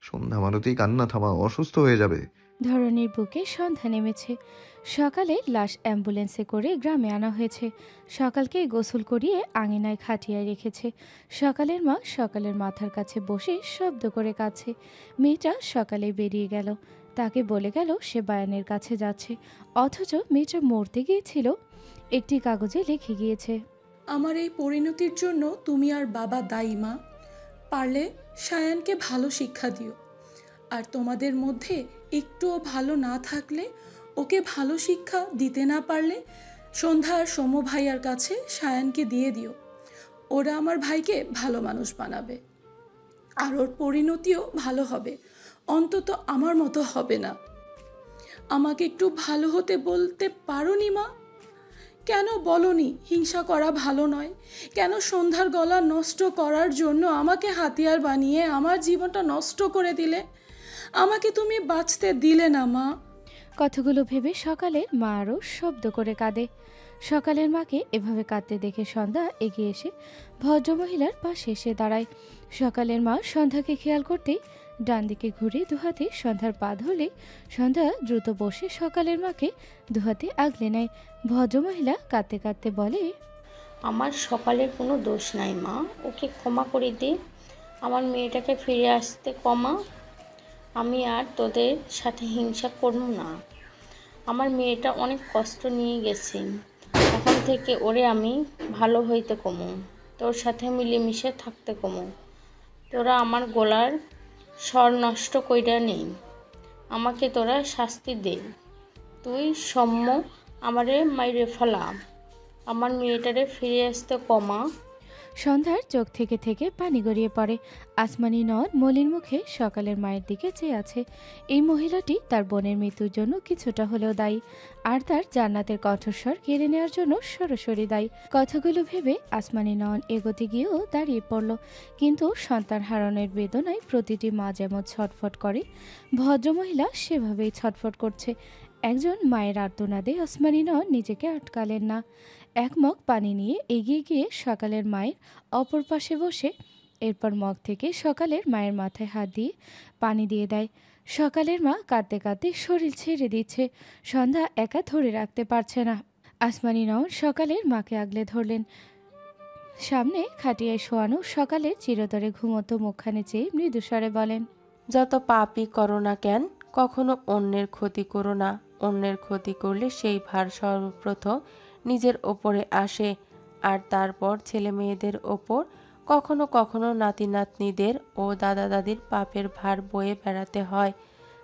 সন্ধ্যা মারুতেই কান্না থামা, অসুস্থ হয়ে যাবে। ধরণীর বুকে সন্ধ্যা নেমেছে। সকালে লাশ অ্যাম্বুলেন্সে করে গ্রামে আনা হয়েছে। সকালকে গোসল করিয়ে আঙিনায় খাটিয়ায় রেখেছে। সকালের মা সকালের মাথার কাছে বসে শব্দ করে কাছে। মেয়েটা সকালে বেরিয়ে গেল, তাকে বলে গেল সে বায়ানের কাছে যাচ্ছে, অথচ মেয়েটা মরতে গিয়েছিল একটি কাগজে লিখে গিয়েছে, আমার এই পরিণতির জন্য তুমি আর বাবা দায়ী মা। পারলে সায়ানকে ভালো শিক্ষা দিও, আর তোমাদের মধ্যে একটুও ভালো না থাকলে, ওকে ভালো শিক্ষা দিতে না পারলে সন্ধ্যা আর সৌম ভাইয়ার কাছে সায়ানকে দিয়ে দিও। ওরা আমার ভাইকে ভালো মানুষ বানাবে, আর ওর পরিণতিও ভালো হবে, অন্তত আমার মতো হবে না। আমাকে একটু ভালো হতে বলতে পারোনি মা? কেন বলনি হিংসা করা ভালো নয়? কেন সন্ধ্যার গলা নষ্ট করার জন্য আমাকে হাতিয়ার বানিয়ে আমার জীবনটা নষ্ট করে দিলে? আমাকে তুমি বাঁচতে দিলে না মা। কথাগুলো ভেবে সকালের মা আরও শব্দ করে কাঁদে। সকালের মাকে এভাবে কাঁদতে দেখে সন্ধ্যা এগিয়ে এসে ভদ্রমহিলার পাশে এসে দাঁড়ায়। সকালের মা সন্ধ্যাকে খেয়াল করতেই ডান দিকে ঘুরে দুহাতে সন্ধ্যার পা ধরলে সন্ধ্যা দ্রুত বসে সকালের মাকে দুহাতে আগলে নেয়। ভদ্রমহিলা কাঁদতে কাঁদতে বলে, আমার সকালের কোনো দোষ নাই মা, ওকে ক্ষমা করে দে। আমার মেয়েটাকে ফিরে আসতে কমা। আমি আর তোদের সাথে হিংসা করব না। আমার মেয়েটা অনেক কষ্ট নিয়ে গেছে, এখন থেকে ওরে আমি ভালো হইতে কমু, তোর সাথে মিলেমিশে থাকতে কমু। তোরা আমার গলার স্বর নষ্ট কইরা নেই, আমাকে তোরা শাস্তি দে। তুই সৌম্য আমারে মাইরে ফেলা, আমার মেয়েটারে ফিরে আসতে কমা। সন্ধ্যার চোখ থেকে থেকে পানি গড়িয়ে পড়ে। আসমানি নর মলির মুখে সকালের মায়ের দিকে চেয়ে আছে। এই মহিলাটি তার বোনের মৃত্যুর জন্য কিছুটা হলেও দায়ী, আর তার জান্নাতের কণ্ঠস্বর কেড়ে নেওয়ার জন্য সরাসরি দায়ী। কথাগুলো ভেবে আসমানি নন এগোতে গিয়েও দাঁড়িয়ে পড়ল। কিন্তু সন্তান হারানোর বেদনায় প্রতিটি মা যেমন ছটফট করে, ভদ্রমহিলা সেভাবেই ছটফট করছে। একজন মায়ের আর্তনাদে আসমানি নন নিজেকে আটকালেন না। এক মগ পানি নিয়ে এগিয়ে গিয়ে সকালের মায়ের অপর পাশে বসে এরপর মগ থেকে সকালের মায়ের মাথায় হাত দিয়ে পানি দিয়ে দেয়। সকালের মা কাঁদতে কাঁদতে শরীর ছেড়ে দিচ্ছে। সন্ধ্যা একা ধরে রাখতে পারছে না। আসমানি নন সকালের মাকে আগলে ধরলেন। সামনে খাটিয়ায় শোয়ানো সকালের চিরতরে ঘুমতো মুখখানে চেয়ে মৃদুস্বরে বলেন, যত পাপই করো না কেন, কখনো অন্যের ক্ষতি করো না। অন্যের ক্ষতি করলে সেই ভার সর্বপ্রথম নিজের ওপরে আসে, আর তারপর ছেলে মেয়েদের ওপর। কখনো কখনো নাতি নাতনিদের ও দাদা দাদির পাপের ভার বয়ে বেড়াতে হয়।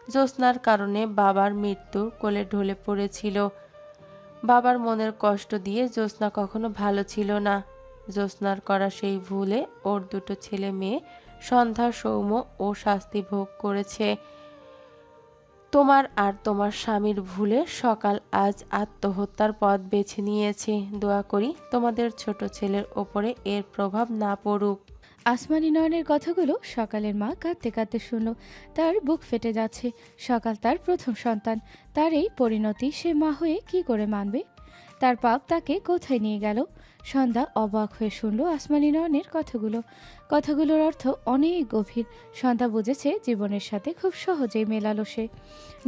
জ্যোৎস্নার কারণে বাবার মৃত্যুর কোলে ঢলে পড়েছিল। বাবার মনের কষ্ট দিয়ে জ্যোৎস্না কখনো ভালো ছিল না। জ্যোৎস্নার করা সেই ভুলে ওর দুটো ছেলে মেয়ে সন্ধ্যা, সৌম্য ও শাস্তি ভোগ করেছে। তোমার আর তোমার স্বামীর ভুলে সকাল আজ আত্মহত্যার পথ বেছে নিয়েছে। দোয়া করি তোমাদের ছোট ছেলের ওপরে এর প্রভাব না পড়ুক। আসমানি নয়নের কথাগুলো সকালের মা কাঁদতে কাঁদতে শুনল। তার বুক ফেটে যাচ্ছে। সকাল তার প্রথম সন্তান, তার এই পরিণতি সে মা হয়ে কি করে মানবে? তার পাপ তাকে কোথায় নিয়ে গেল? সন্ধ্যা অবাক হয়ে শুনল আসমানি নয়নের কথাগুলোর অর্থ অনেক গভীর। সন্ধ্যা বুঝেছে জীবনের সাথে খুব সহজেই মেলালো সে।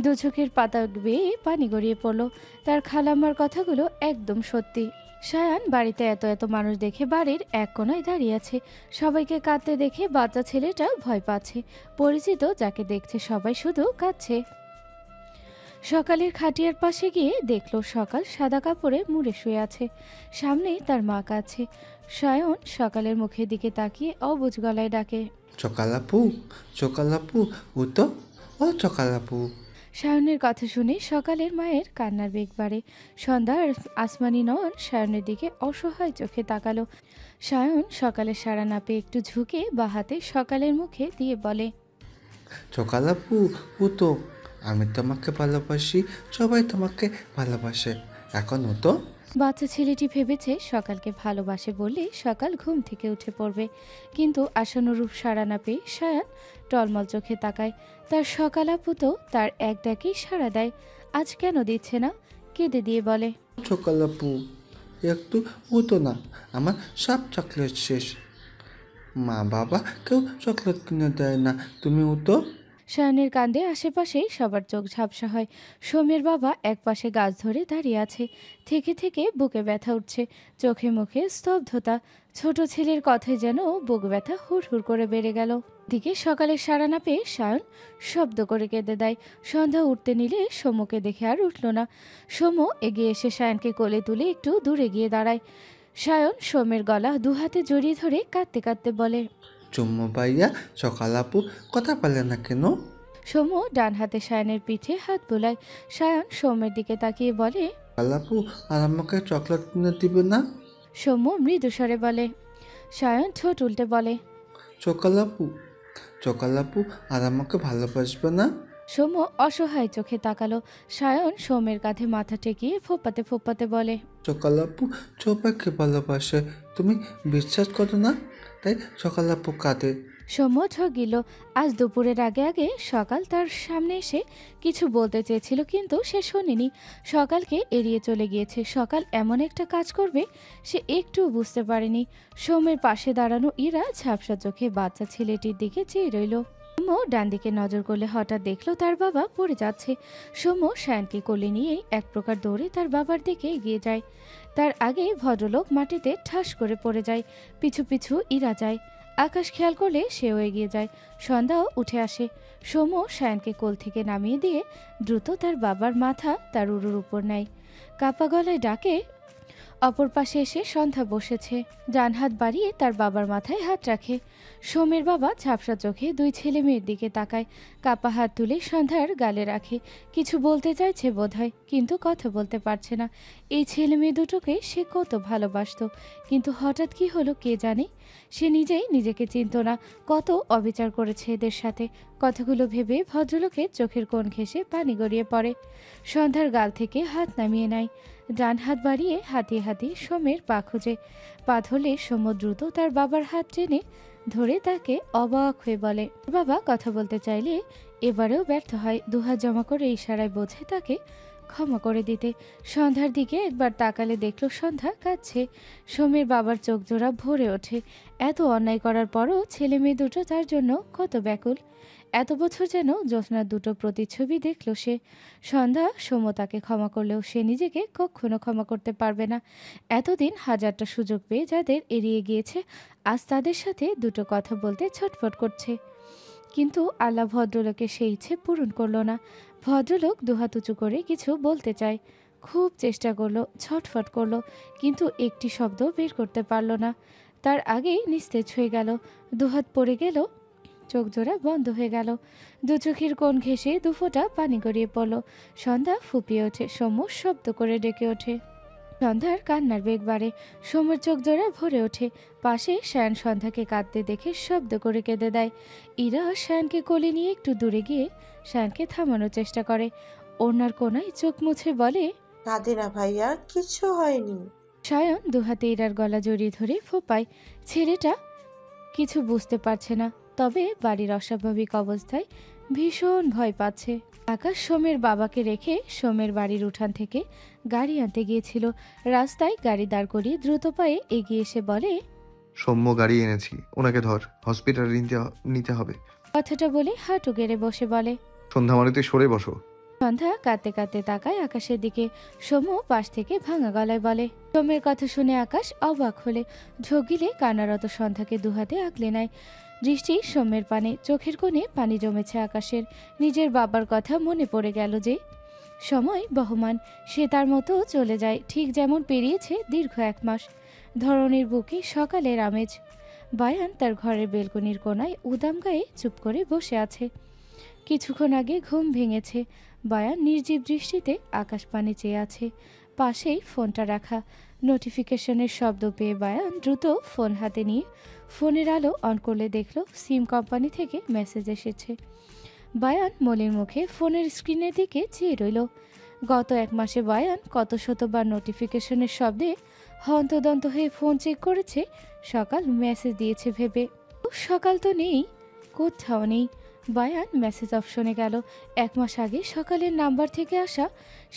দু চোখের পাতা বেয়ে পানি গড়িয়ে পড়ল। তার খালাম্মার কথাগুলো একদম সত্যি। সায়ান বাড়িতে এত এত মানুষ দেখে বাড়ির এক কোনায় দাঁড়িয়ে আছে। সবাইকে কাঁদতে দেখে বাচ্চা ছেলেটা ভয় পাচ্ছে। পরিচিত যাকে দেখছে সবাই শুধু কাঁদছে। সকালের খাটিয়ার পাশে গিয়ে দেখলো সকাল সাদা কাপড়ে মুড়ে শুয়ে আছে। সামনেই তার মা কাছে। সায়ন সকালের মুখের দিকে তাকিয়ে অবুঝ গলায় ডাকে, চকালাপু, চকালাপু, উতো, ও চকালাপু। সায়নের কথা শুনে সকালের মায়ের কান্নার বেগ বাড়ে। সন্ধ্যা আর আসমানি নয়ন সায়নের দিকে অসহায় চোখে তাকালো। সায়ন সকালে সাড়া না পেয়ে একটু ঝুঁকে বা হাতে সকালের মুখে দিয়ে বলে, চকালাপু, উতো, আমি তোমাকে ভালোবাসি, সবাই তোমাকে ভালোবাসে, এখন উতো। বাচ্চা ছেলেটি ভেবেছে সকালকে ভালোবাসে বললে সকাল ঘুম থেকে উঠে পড়বে। কিন্তু আশানুরূপ সাড়া না পেয়ে সায়ান টলমল চোখে তাকায়। তার সকাল আপু তো তার এক ডাকেই সাড়া দেয়। আজ কেন দিচ্ছে না? কেঁদে দিয়ে বলে, চকালাপু, একটু উতো না, আমার সব চকলেট শেষ। মা বাবা কেউ চকলেট কিনে দেয় না, তুমি উতো। সায়নের কাণ্ডে আশেপাশেই সবার চোখ ঝাপসা হয়। সোমের বাবা একপাশে গাছ ধরে দাঁড়িয়ে আছে। থেকে থেকে বুকে ব্যথা উঠছে, চোখে মুখে স্তব্ধতা। ছোট ছেলের কথায় যেন বুক ব্যথা হুড় হুড় করে বেড়ে গেল। দিকে সকালে সাড়া না পেয়ে সায়ন শব্দ করে কেঁদে দেয়। সন্ধ্যা উঠতে নিলে সোমকে দেখে আর উঠল না। সোম এগিয়ে এসে সায়নকে কোলে তুলে একটু দূরে গিয়ে দাঁড়ায়। সায়ন সোমের গলা দুহাতে জড়িয়ে ধরে কাঁদতে কাঁদতে বলে, চুম্মু ভাইয়া, সকাল আপু কথা বলে না কেন? সোম ডান হাতে সায়নের পিঠে হাত বোলায়। সায়ন সোমের দিকে তাকিয়ে বলে, সকাল আপু আর আমাকে চকলেট কিনে দিবে না? সৌম্য মৃদুস্বরে বলে। সায়ন ঠোঁট উল্টে বলে, সকাল আপু আর আমাকে ভালোবাসবে না? সৌম্য অসহায় চোখে তাকালো। সায়ন সোমের কাঁধে মাথা ঠেকিয়ে ফোপাতে ফোপাতে বলে, সকাল আপু সবাইকে ভালোবাসে, তুমি বিশ্বাস করো না? তাই সকাল আপু কাঁদে। সৌম্য ঠকিল। আজ দুপুরের আগে আগে সকাল তার সামনে এসে কিছু বলতে চেয়েছিল, কিন্তু সে শোনেনি। সকালকে এড়িয়ে চলে গিয়েছে। সকাল এমন একটা কাজ করবে সে একটুও বুঝতে পারেনি। সৌমের পাশে দাঁড়ানো ইরা ঝাপসা চোখে বাচ্চা ছেলেটির দিকে চেয়ে রইল। সৌম্য ডান দিকে নজর করলে হঠাৎ দেখলো তার বাবা পড়ে যাচ্ছে। সৌম্য সায়নকে কোলে নিয়েই এক প্রকার দৌড়ে তার বাবার দিকে এগিয়ে যায়। তার আগে ভদ্রলোক মাটিতে ঠাস করে পড়ে যায়। পিছু পিছু ইরা যায়। আকাশ খেয়াল করলে সেও এগিয়ে যায়। সন্ধ্যাও উঠে আসে। সৌম্য সায়নকে কোল থেকে নামিয়ে দিয়ে দ্রুত তার বাবার মাথা তার উরুর উপর নেয়। কাপা গলায় ডাকে, অপর পাশে এসে সন্ধ্যা বসেছে। ডান হাত বাড়িয়ে তার বাবার মাথায় হাত রাখে। সোমের বাবা ঝাপসা চোখে দুই ছেলে মেয়ের দিকে তাকায়। কাপা হাত তুলে সন্ধ্যার গালে রাখে। কিছু বলতে চাইছে বোধহয়, কিন্তু কথা বলতে পারছে না। এই ছেলে মেয়ে দুটোকে সে কত ভালোবাসতো, কিন্তু হঠাৎ কি হলো কে জানে। সে নিজেই নিজেকে চিনত না। কত অবিচার করেছে এদের সাথে। কথাগুলো ভেবে ভদ্রলোকের চোখের কোণ ঘেঁষে পানি গড়িয়ে পড়ে। সন্ধ্যার গাল থেকে হাত নামিয়ে নেয়। ডান হাত বাড়িয়ে হাতিয়ে হাতিয়ে সোমের পা খোঁজে। পা ধরলে সোম দ্রুত তার বাবার হাত টেনে ধরে তাকে অবাক হয়ে বলে। বাবা কথা বলতে চাইলে এবারেও ব্যর্থ হয়। দুহাত জমা করে ইশারায় বোঝে তাকে ক্ষমা করে দিতে। সন্ধ্যার দিকে একবার তাকালে দেখলো সন্ধ্যা কাঁদছে। সোমের বাবার চোখ জোড়া ভরে ওঠে। এত অন্যায় করার পরও ছেলে মেয়ে দুটো তার জন্য কত ব্যাকুল। এত বছর যেন জ্যোৎস্নার দুটো প্রতিচ্ছবি দেখল সে। সন্ধ্যা সোম তাকে ক্ষমা করলেও সে নিজেকে কখনো ক্ষমা করতে পারবে না। এতদিন হাজারটা সুযোগ পেয়ে যাদের এড়িয়ে গিয়েছে, আজ তাদের সাথে দুটো কথা বলতে ছটফট করছে। কিন্তু আল্লাহ ভদ্রলোকের সেই ইচ্ছে পূরণ করলো না। ভদ্রলোক দুহাত উঁচু করে কিছু বলতে চায়, খুব চেষ্টা করলো, ছটফট করলো, কিন্তু একটি শব্দ বের করতে পারলো না। তার আগেই নিস্তেজ হয়ে গেল। দুহাত পড়ে গেল, চোখ জোড়া বন্ধ হয়ে গেল। দু চোখের কোণ ঘেঁষে দুফোঁটা পানি গড়িয়ে পড়ল। সন্ধ্যা ফুপিয়ে ওঠে। সৌম্য শব্দ করে ডেকে ওঠে। সন্ধ্যার কান্নার বেগ বাড়ে। সৌম্যের চোখ জোড়া ভরে ওঠে। পাশে সায়ন সন্ধ্যাকে কাঁদতে দেখে শব্দ করে কেঁদে দেয়। ইরা সায়নকে কোলে নিয়ে একটু দূরে গিয়ে সায়নকে থামানোর চেষ্টা করে। ওনার কোনায় চোখ মুছে বলে, কাঁদে না ভাইয়া, কিচ্ছু হয়নি। সায়ন দুহাতে ইরার গলা জড়িয়ে ধরে ফোপায়। ছেলেটা কিছু বুঝতে পারছে না, তবে বাড়ির অস্বাভাবিক অবস্থায় ভীষণ ভয় পাচ্ছে। আকাশ সোমের বাবাকে রেখে সোমের বাড়ির উঠান থেকে গাড়ি আনতে গিয়েছিল। রাস্তায় গাড়ি দাঁড় করিয়ে দ্রুত পায়ে এগিয়ে এসে বলে, সৌম্য গাড়ি এনেছি, ওনাকে ধর, হসপিটালে নিতে হবে। কথাটা বলে হাঁটু গেড়ে বসে বলে। সন্ধ্যা মারুতি সরে বসো। সন্ধ্যা কাঁদতে কাঁদতে তাকায় আকাশের দিকে। সোম পাশ থেকে ভাঙা গলায় বলে। সোমের কথা শুনে আকাশ অবাক হলে ঝোঁক গিলে কান্নারত সন্ধ্যাকে দুহাতে আগলে নেয়। দৃষ্টি সোমের পানে, চোখের কোণে পানি জমেছে আকাশের। নিজের বাবার কথা মনে পড়ে গেল যে সময় বহমান, সে তার মতো চলে যায়, ঠিক যেমন পেরিয়েছে দীর্ঘ 1 মাস। ধরনের বুকে সকালের আমেজ। বায়ান তার ঘরের বেলকনির কোনায় উদাম গায়ে চুপ করে বসে আছে। কিছুক্ষণ আগে ঘুম ভেঙেছে। বায়ান নির্জীব দৃষ্টিতে আকাশ পানে চেয়ে আছে। পাশেই ফোনটা রাখা। নোটিফিকেশনের শব্দ পেয়ে বায়ান দ্রুত ফোন হাতে নিয়ে ফোনের আলো অন করলে দেখল সিম কোম্পানি থেকে মেসেজ এসেছে। বায়ান মলির মুখে ফোনের স্ক্রিনের দিকে চেয়ে রইল। গত 1 মাসে বায়ান কত শতবার নোটিফিকেশনের শব্দে হন্তদন্ত হয়ে ফোন চেক করেছে। সকাল মেসেজ দিয়েছে ভেবে, সকাল তো নেই, কোথাও নেই। বায়ান মেসেজ অপশনে গেল। 1 মাস আগে সকালের নাম্বার থেকে আসা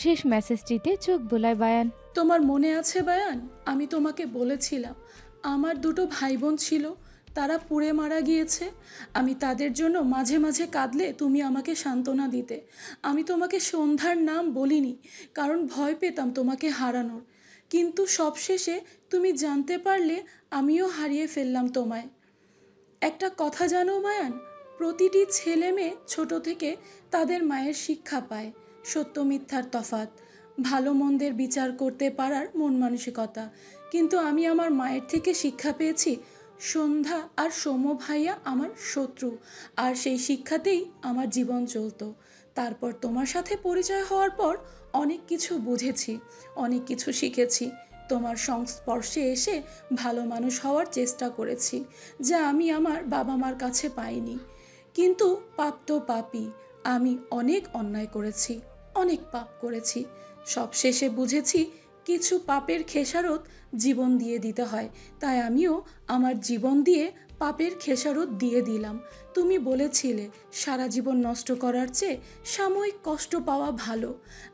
শেষ মেসেজটিতে চোখ বোলায় বায়ান। তোমার মনে আছে বায়ান, আমি তোমাকে বলেছিলাম আমার দুটো ভাই বোন ছিল, তারা পুড়ে মারা গিয়েছে। আমি তাদের জন্য মাঝে মাঝে কাঁদলে তুমি আমাকে সান্ত্বনা দিতে। আমি তোমাকে সন্ধ্যার নাম বলিনি, কারণ ভয় পেতাম তোমাকে হারানোর। কিন্তু সবশেষে তুমি জানতে পারলে আমিও হারিয়ে ফেললাম তোমায়। একটা কথা জানো মায়ান, প্রতিটি ছেলে মেয়ে ছোট থেকে তাদের মায়ের শিক্ষা পায় সত্য মিথ্যার তফাৎ, ভালো মন্দের বিচার করতে পারার মন মানসিকতা। কিন্তু আমি আমার মায়ের থেকে শিক্ষা পেয়েছি সন্ধ্যা আর সৌম্য ভাইয়া আমার শত্রু, আর সেই শিক্ষাতেই আমার জীবন চলতো। তারপর তোমার সাথে পরিচয় হওয়ার পর অনেক কিছু বুঝেছি, অনেক কিছু শিখেছি। তোমার সংস্পর্শে এসে ভালো মানুষ হওয়ার চেষ্টা করেছি, যা আমি আমার বাবা মার কাছে পাইনি। কিন্তু পাপ তো পাপই, আমি অনেক অন্যায় করেছি, অনেক পাপ করেছি। সব শেষে বুঝেছি কিছু পাপের খেসারত জীবন দিয়ে দিতে হয়, তাই আমিও আমার জীবন দিয়ে পাপের খেসারত দিয়ে দিলাম। তুমি বলেছিলে সারা জীবন নষ্ট করার চেয়ে সাময়িক কষ্ট পাওয়া ভালো।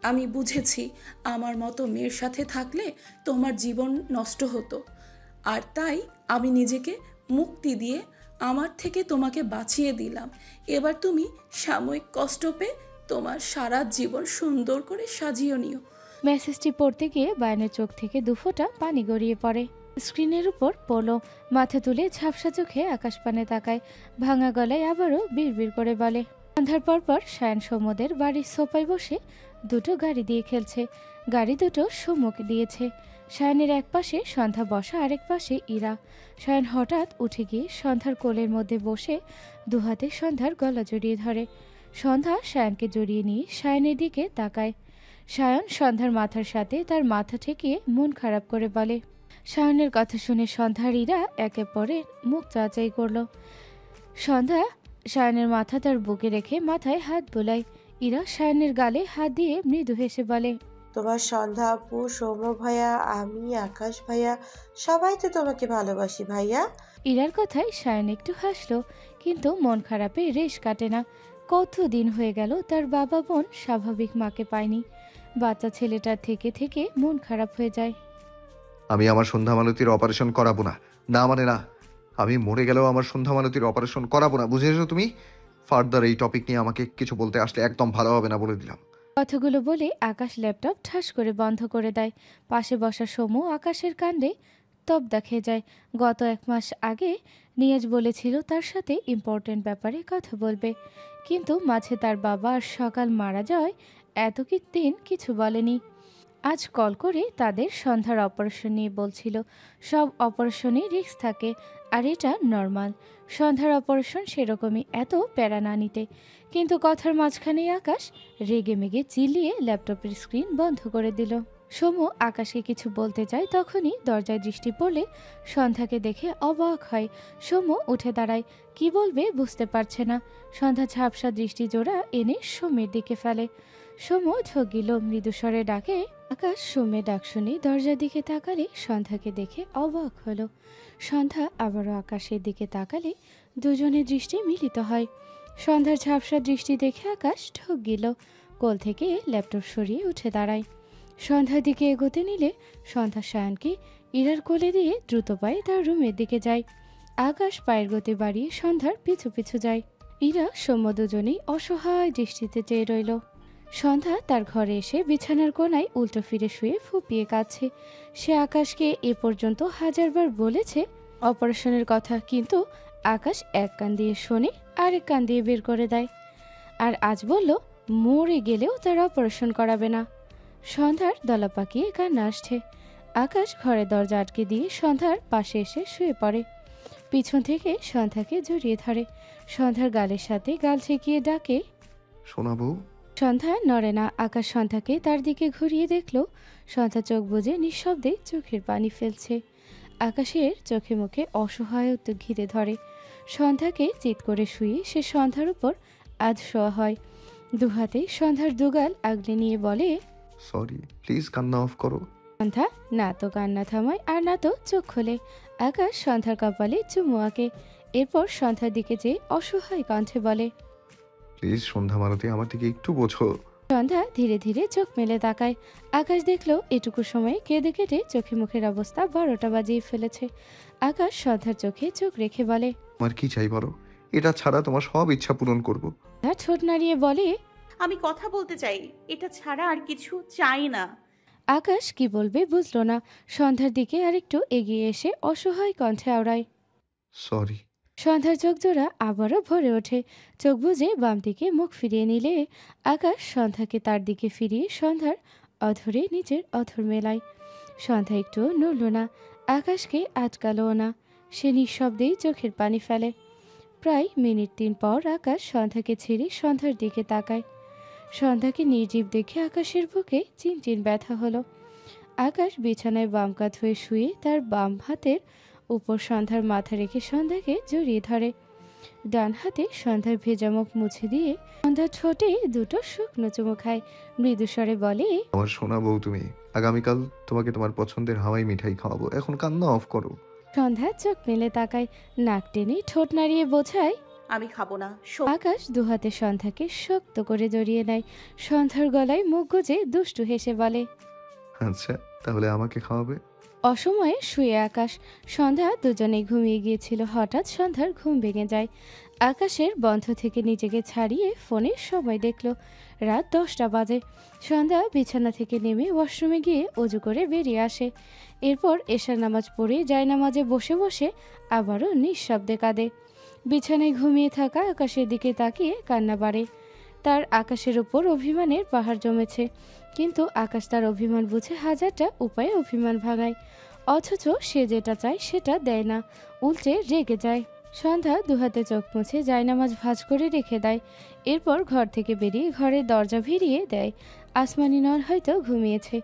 আমি বুঝেছি আমার মতো মেয়ের সাথে থাকলে তোমার জীবন নষ্ট হতো, আর তাই আমি নিজেকে মুক্তি দিয়ে আমার থেকে তোমাকে বাঁচিয়ে দিলাম। এবার তুমি সাময়িক কষ্ট পেয়ে তোমার সারা জীবন সুন্দর করে সাজিয়ে নিও। মেসেজটি পড়তে গিয়ে বায়নের চোখ থেকে দুফোঁটা পানি গড়িয়ে পড়ে। স্ক্রিনের উপর পড়লো, মাথা তুলে ঝাপসা চোখে আকাশপানে তাকায়, ভাঙা গলায় আবারও বিড়বিড় করে বলে। সন্ধ্যার পর সায়ান সৌম্যদের বাড়ির সোফায় বসে দুটো গাড়ি দিয়ে খেলছে। গাড়ি দুটো সম্মুখ দিয়েছে। সায়ানের এক পাশে সন্ধ্যা বসা, আরেক পাশে ইরা। সায়ান হঠাৎ উঠে গিয়ে সন্ধ্যার কোলের মধ্যে বসে দুহাতে সন্ধ্যার গলা জড়িয়ে ধরে। সন্ধ্যা সায়ানকে জড়িয়ে নিয়ে সায়ানের দিকে তাকায়। সায়ন সন্ধ্যার মাথার সাথে তার মাথা ঠেকিয়ে মন খারাপ করে বলে। সায়নের কথা শুনে সন্ধ্যার ইরা একে পরে মুখ যাচাই করলো। সন্ধ্যা সায়নের মাথা তার বুকে রেখে মাথায় হাত বোলায়। ইরা সায়নের গালে হাত দিয়ে মৃদু হেসে বলে, তোমার সন্ধ্যা আপু, সৌম্য ভাইয়া, আমি, আকাশ ভাইয়া, সবাই তো তোমাকে ভালোবাসি ভাইয়া। ইরার কথায় সায়ন একটু হাসলো, কিন্তু মন খারাপে রেশ কাটে না। কতদিন হয়ে গেল তার বাবা বোন স্বাভাবিক মাকে পায়নি। বাচ্চা ছেলেটার থেকে থেকে মন খারাপ হয়ে যায়। আমি আমার সন্ধ্যা মালতীর অপারেশন করাবো না। না মানে না, আমি মরে গেলেও আমার সন্ধ্যা মালতীর অপারেশন করাবো না, বুঝেছো তুমি? ফার্দার এই টপিক নিয়ে আমাকে কিছু বলতে আসলে একদম ভালো হবে না, বলে দিলাম। কথাগুলো বলে আকাশ ল্যাপটপ ঠাস করে বন্ধ করে দেয়। পাশে বসা সমু আকাশের কাণ্ডে তবদা খেয়ে যায়। গত 1 মাস আগে নিয়াজ বলেছিল তার সাথে ইম্পর্টেন্ট ব্যাপারে কথা বলবে, কিন্তু মাঝে তার বাবা আর সকাল মারা যাওয়ায় দিন কিছু বলেনি। আজ কল করে তাদের সন্ধ্যার অপারেশন নিয়ে বলছিল। সব অপারেশনে রিস্ক থাকে, আর এটা নর্মাল। সন্ধ্যার অপারেশন সেরকমই, এত প্যারা না নিতে। কিন্তু কথার মাঝখানেই আকাশ রেগে মেগে চিল্লিয়ে ল্যাপটপের স্ক্রিন বন্ধ করে দিল। সমু আকাশকে কিছু বলতে চায়, তখনই দরজায় দৃষ্টি পড়লে সন্ধ্যাকে দেখে অবাক হয়। সমু উঠে দাঁড়ায়, কি বলবে বুঝতে পারছে না। সন্ধ্যা ঝাপসা দৃষ্টি জোড়া এনে সোমের দিকে ফেলে। সমু ঝগিল, মৃদুস্বরে ডাকে। আকাশ সোমের ডাক শুনে দরজার দিকে তাকালে সন্ধ্যাকে দেখে অবাক হলো। সন্ধ্যা আবারও আকাশের দিকে তাকালে দুজনের দৃষ্টি মিলিত হয়। সন্ধ্যার ঝাপসা দৃষ্টি দেখে আকাশ ঢোক গেল, কোল থেকে ল্যাপটপ সরিয়ে উঠে দাঁড়ায়। সন্ধ্যার দিকে এগোতে নিলে সন্ধ্যা সায়ানকে ইরার কোলে দিয়ে দ্রুত পায়ে তার রুমের দিকে যায়। আকাশ পায়ের গতি বাড়িয়ে সন্ধ্যার পিছু পিছু যায়। ইরা সৌম্য দুজনেই অসহায় দৃষ্টিতে চেয়ে রইল। সন্ধ্যা তার ঘরে এসে বিছানার কোনায় উল্টো ফিরে শুয়ে ফুপিয়ে কাঁদছে। সে আকাশকে এ পর্যন্ত 1000বার বলেছে অপারেশনের কথা, কিন্তু আকাশ এক কান দিয়ে শোনে, আরেক কান দিয়ে বের করে দেয়। আর আজ বলল মরে গেলেও তার অপারেশন করাবে না। সন্ধ্যার দলা পাকিয়ে কান্না আসছে। আকাশ ঘরে দরজা আটকে দিয়ে সন্ধ্যার পাশে এসে শুয়ে পড়ে। পিছন থেকে সন্ধ্যাকে জড়িয়ে ধরে। সন্ধ্যার গালের সাথে গাল ছেঁকিয়ে ডাকে, শোনাবো? সন্ধ্যা নড়ে না। আকাশ সন্ধ্যাকে তার দিকে ঘুরিয়ে দেখল। সন্ধ্যা চোখ বুজে নিঃশব্দে চোখের পানি ফেলছে। আকাশের চোখে মুখে অসহায়ত্ব ঘিরে ধরে। সন্ধ্যাকে চিৎ করে শুয়ে সে সন্ধ্যার উপর আধ শোয়া হয়। দুহাতে সন্ধ্যার দুগাল আগলে নিয়ে বলে, সরি, প্লিজ কান্না অফ করো। সন্ধ্যা না তো কান্না থামায় আর না তো চোখ খোলে। আকাশ সন্ধ্যার কপালে চুমু আঁকে। এরপর সন্ধ্যার দিকে যেয়ে অসহায় কণ্ঠে বলে, প্লিজ সন্ধ্যা মালতী, আমার দিকে একটু বোঝো। সন্ধ্যা ধীরে ধীরে চোখ মেলে তাকায়। আকাশ দেখলো এটুকু সময়ে কেঁদে কেটে চোখে মুখের অবস্থা 12টা বাজিয়ে ফেলেছে। আকাশ সন্ধ্যার চোখে চোখ রেখে বলে, আমার কি চাই বলো? এটা ছাড়া তোমার সব ইচ্ছা পূরণ করব। তার ঠোঁট নাড়িয়ে বলে, আমি কথা বলতে চাই, এটা ছাড়া আর কিছু চাই না। আকাশ কি বলবে বুঝলো না। সন্ধ্যার দিকে আরেকটু এগিয়ে এসে অসহায় কণ্ঠে আওড়ায়। সরি। সন্ধ্যার চোখ জোড়া আবারও ভরে ওঠে। চোখ বুজে বাম দিকে মুখ ফিরিয়ে নিলে আকাশ সন্ধ্যাকে তার দিকে ফিরিয়ে সন্ধ্যার অধরে নিজের অধর মেলায়। সন্ধ্যা একটুও নড়ল না, আকাশকে আটকালও না। সে নিঃশব্দেই চোখের পানি ফেলে। প্রায় মিনিট 3 পর আকাশ সন্ধ্যাকে ছেড়ে সন্ধ্যার দিকে তাকায়। সন্ধ্যাকে নির্জীব দেখে আকাশের বুকে চিনচিন ব্যথা হলো। আকাশ বিছানায় বাম কাত হয়ে শুয়ে তার বাম হাতের উপর সন্ধ্যার মাথা রেখে সন্ধ্যাকে জড়িয়ে ধরে। ডান হাতে সন্ধ্যার ভেজা মুখ মুছে দিয়ে সন্ধ্যার ঠোঁটে দুটো শুকনো চুমু খায়। মৃদু স্বরে বলে, আমার সোনা বউ তুমি। আগামীকাল তোমাকে তোমার পছন্দের হাওয়াই মিঠাই খাওয়াবো। এখন কান্না অফ করো। সন্ধ্যা চোখ মেলে তাকায়, নাক টেনে ঠোঁট নাড়িয়ে বোঝায়। আমি খাবো না। আকাশ দুহাতে সন্ধ্যাকে শক্ত করে জড়িয়ে নেয়। সন্ধ্যার গলায় মুখ গুজে দুষ্টু হেসে বলে, আচ্ছা, তাহলে আমাকে খাওয়াবে? অসময়ে শুয়ে আকাশ সন্ধ্যা দুজনেই ঘুমিয়ে গিয়েছিল। হঠাৎ সন্ধ্যার ঘুম ভেঙে যায়। আকাশের বন্ধ থেকে নিজেকে ছাড়িয়ে ফোনে সময় দেখল, রাত 10টা বাজে। সন্ধ্যা বিছানা থেকে নেমে ওয়াশরুমে গিয়ে অজু করে বেরিয়ে আসে। এরপর এশার নামাজ পড়ে জায়নামাজে বসে বসে আবারও নিঃশব্দে কাঁদে। বিছানায় ঘুমিয়ে থাকা আকাশের দিকে তাকিয়ে কান্না বাড়ে। তার আকাশের ওপর অভিমানের পাহাড় জমেছে, কিন্তু আকাশ তার অভিমান বুঝে হাজারটা উপায়ে অভিমান ভাঙায়। অথচ সে যেটা চায় সেটা দেয় না, উল্টে রেগে যায়। সন্ধ্যা দুহাতে চোখ মুছে জায়নামাজ ভাঁজ করে রেখে দেয়। এরপর ঘর থেকে বেরিয়ে ঘরের দরজা ভিড়িয়ে দেয়। আসমানি নর হয়তো ঘুমিয়েছে।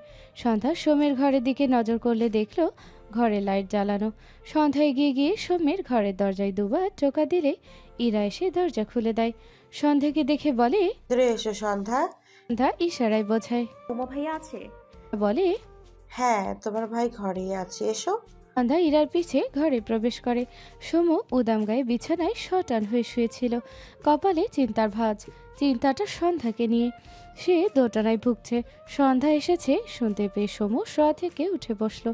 সন্ধ্যা সোমের ঘরের দিকে নজর করলে দেখল ঘরে লাইট জ্বালানো। সন্ধ্যা এগিয়ে গিয়ে সোমের ঘরের দরজায় দুবার টোকা দিলে ইরা এসে দরজা খুলে দেয়। সন্ধ্যাকে দেখে বলে, ধরে এসো সন্ধ্যা। সন্ধ্যা ইশারায় বোঝায়। উমা ভাইয়া আছে? বলে, হ্যাঁ, তোমার ভাই ঘরেই আছে, এসো। সন্ধ্যা ইরার পিছে ঘরে প্রবেশ করে। সমু উদাম গায়ে বিছানায় শটান হয়ে শুয়েছিল, কপালে চিন্তার ভাঁজ। চিন্তাটা সন্ধ্যাকে নিয়ে। সে দোটানায় ভুগছে। সন্ধ্যা এসেছে শুনতে পেয়ে সমু শোয়া থেকে উঠে বসলো।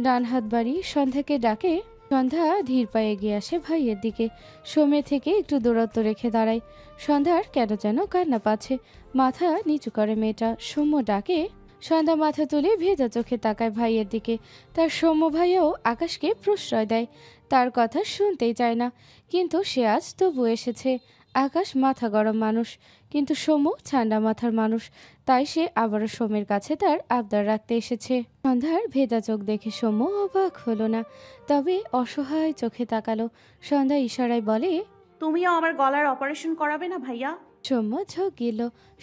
ডান হাত বাড়িয়ে সন্ধ্যাকে ডাকে। সন্ধ্যা ধীর পায়ে এগিয়ে আসে ভাইয়ের দিকে। সোমে থেকে একটু দূরত্ব রেখে দাঁড়ায়। সন্ধ্যার কেন যেন কান্না পাচ্ছে। মাথা নিচু করে মেয়েটা। সৌম্য ডাকে। সন্ধ্যা মাথা তুলে ভেজা চোখে তাকায় ভাইয়ের দিকে। তার সৌম্য ভাইয়াও আকাশকে প্রশ্রয় দেয়, তার কথা শুনতেই চায় না। কিন্তু সে আজ তবু এসেছে। আকাশ মাথা গরম মানুষ, কিন্তু সৌম্য ঠান্ডা মাথার মানুষ। তাই সে আবারও সোমের কাছে তার আবদার রাখতে এসেছে। সন্ধ্যার ভেজা চোখ দেখে সৌম্য অবাক হলো না, তবে অসহায় চোখে তাকালো। সন্ধ্যা ইশারায় বলে, তুমিও আমার গলার অপারেশন করাবে না ভাইয়া? সৌম্য ঝোঁক গেল।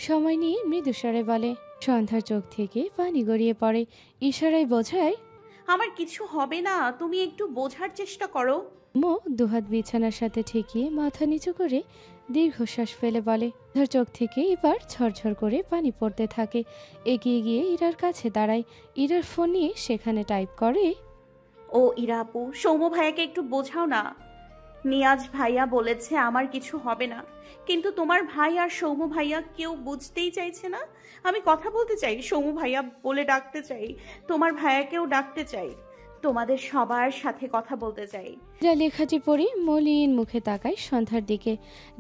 সময় নিয়ে মৃদুস্বরে বলে। সন্ধ্যার চোখ থেকে পানি গড়িয়ে পড়ে। ইশারায় বোঝায়, আমার কিছু হবে না, তুমি একটু বোঝার চেষ্টা করো। মো দুহাত বিছানার সাথে ঠেকিয়ে মাথা নিচু করে দীর্ঘশ্বাস ফেলে বলে। তার চোখ থেকে এবার ঝরঝর করে পানি পড়তে থাকে। এগিয়ে গিয়ে ইরার কাছে দাঁড়ায়। ইরার ফোন নিয়ে সেখানে টাইপ করে, ও ইরা আপু, সৌম্য ভাইয়াকে একটু বোঝাও না। নিয়াজ ভাইয়া বলেছে আমার কিছু হবে না, কিন্তু তোমার ভাই আর সৌম্য ভাইয়া কেউ বুঝতেই চাইছে না। আমি কথা বলতে চাই, সৌম্য ভাইয়া বলে ডাকতে চাই, তোমার ভাইয়াকেও ডাকতে চাই, তোমাদের সবার সাথে কথা বলতে চাই। ইরা লেখাটি পড়ে মলিন মুখে তাকায় সন্ধ্যার দিকে।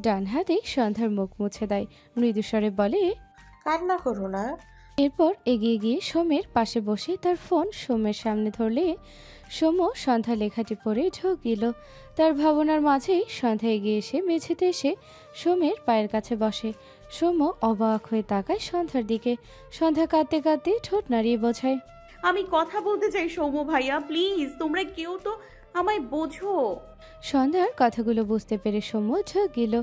ডান হাতে সন্ধ্যার মুখ মুছে দেয়। মৃদুস্বরে বলে, কান্না করো না। এরপর এগিয়ে গিয়ে সোমের পাশে বসে তার ফোন সোমের সামনে ধরলে সোম সন্ধ্যা লেখাটি পড়ে ঢোক দিল। তার ভাবনার মাঝেই সন্ধ্যা এগিয়ে এসে মেঝেতে এসে সোমের পায়ের কাছে বসে। সোম অবাক হয়ে তাকায় সন্ধ্যার দিকে। সন্ধ্যা কাঁদতে কাঁদতে ঠোঁট নাড়িয়ে বোঝায়, আমি কথা বলতে চাই সৌম্য ভাইয়া, প্লিজ তোমরা কেউ তো আমায় বোঝো। সন্ধ্যার কথাগুলো বুঝতে পেরে সৌম্য ঝোঁক গেল।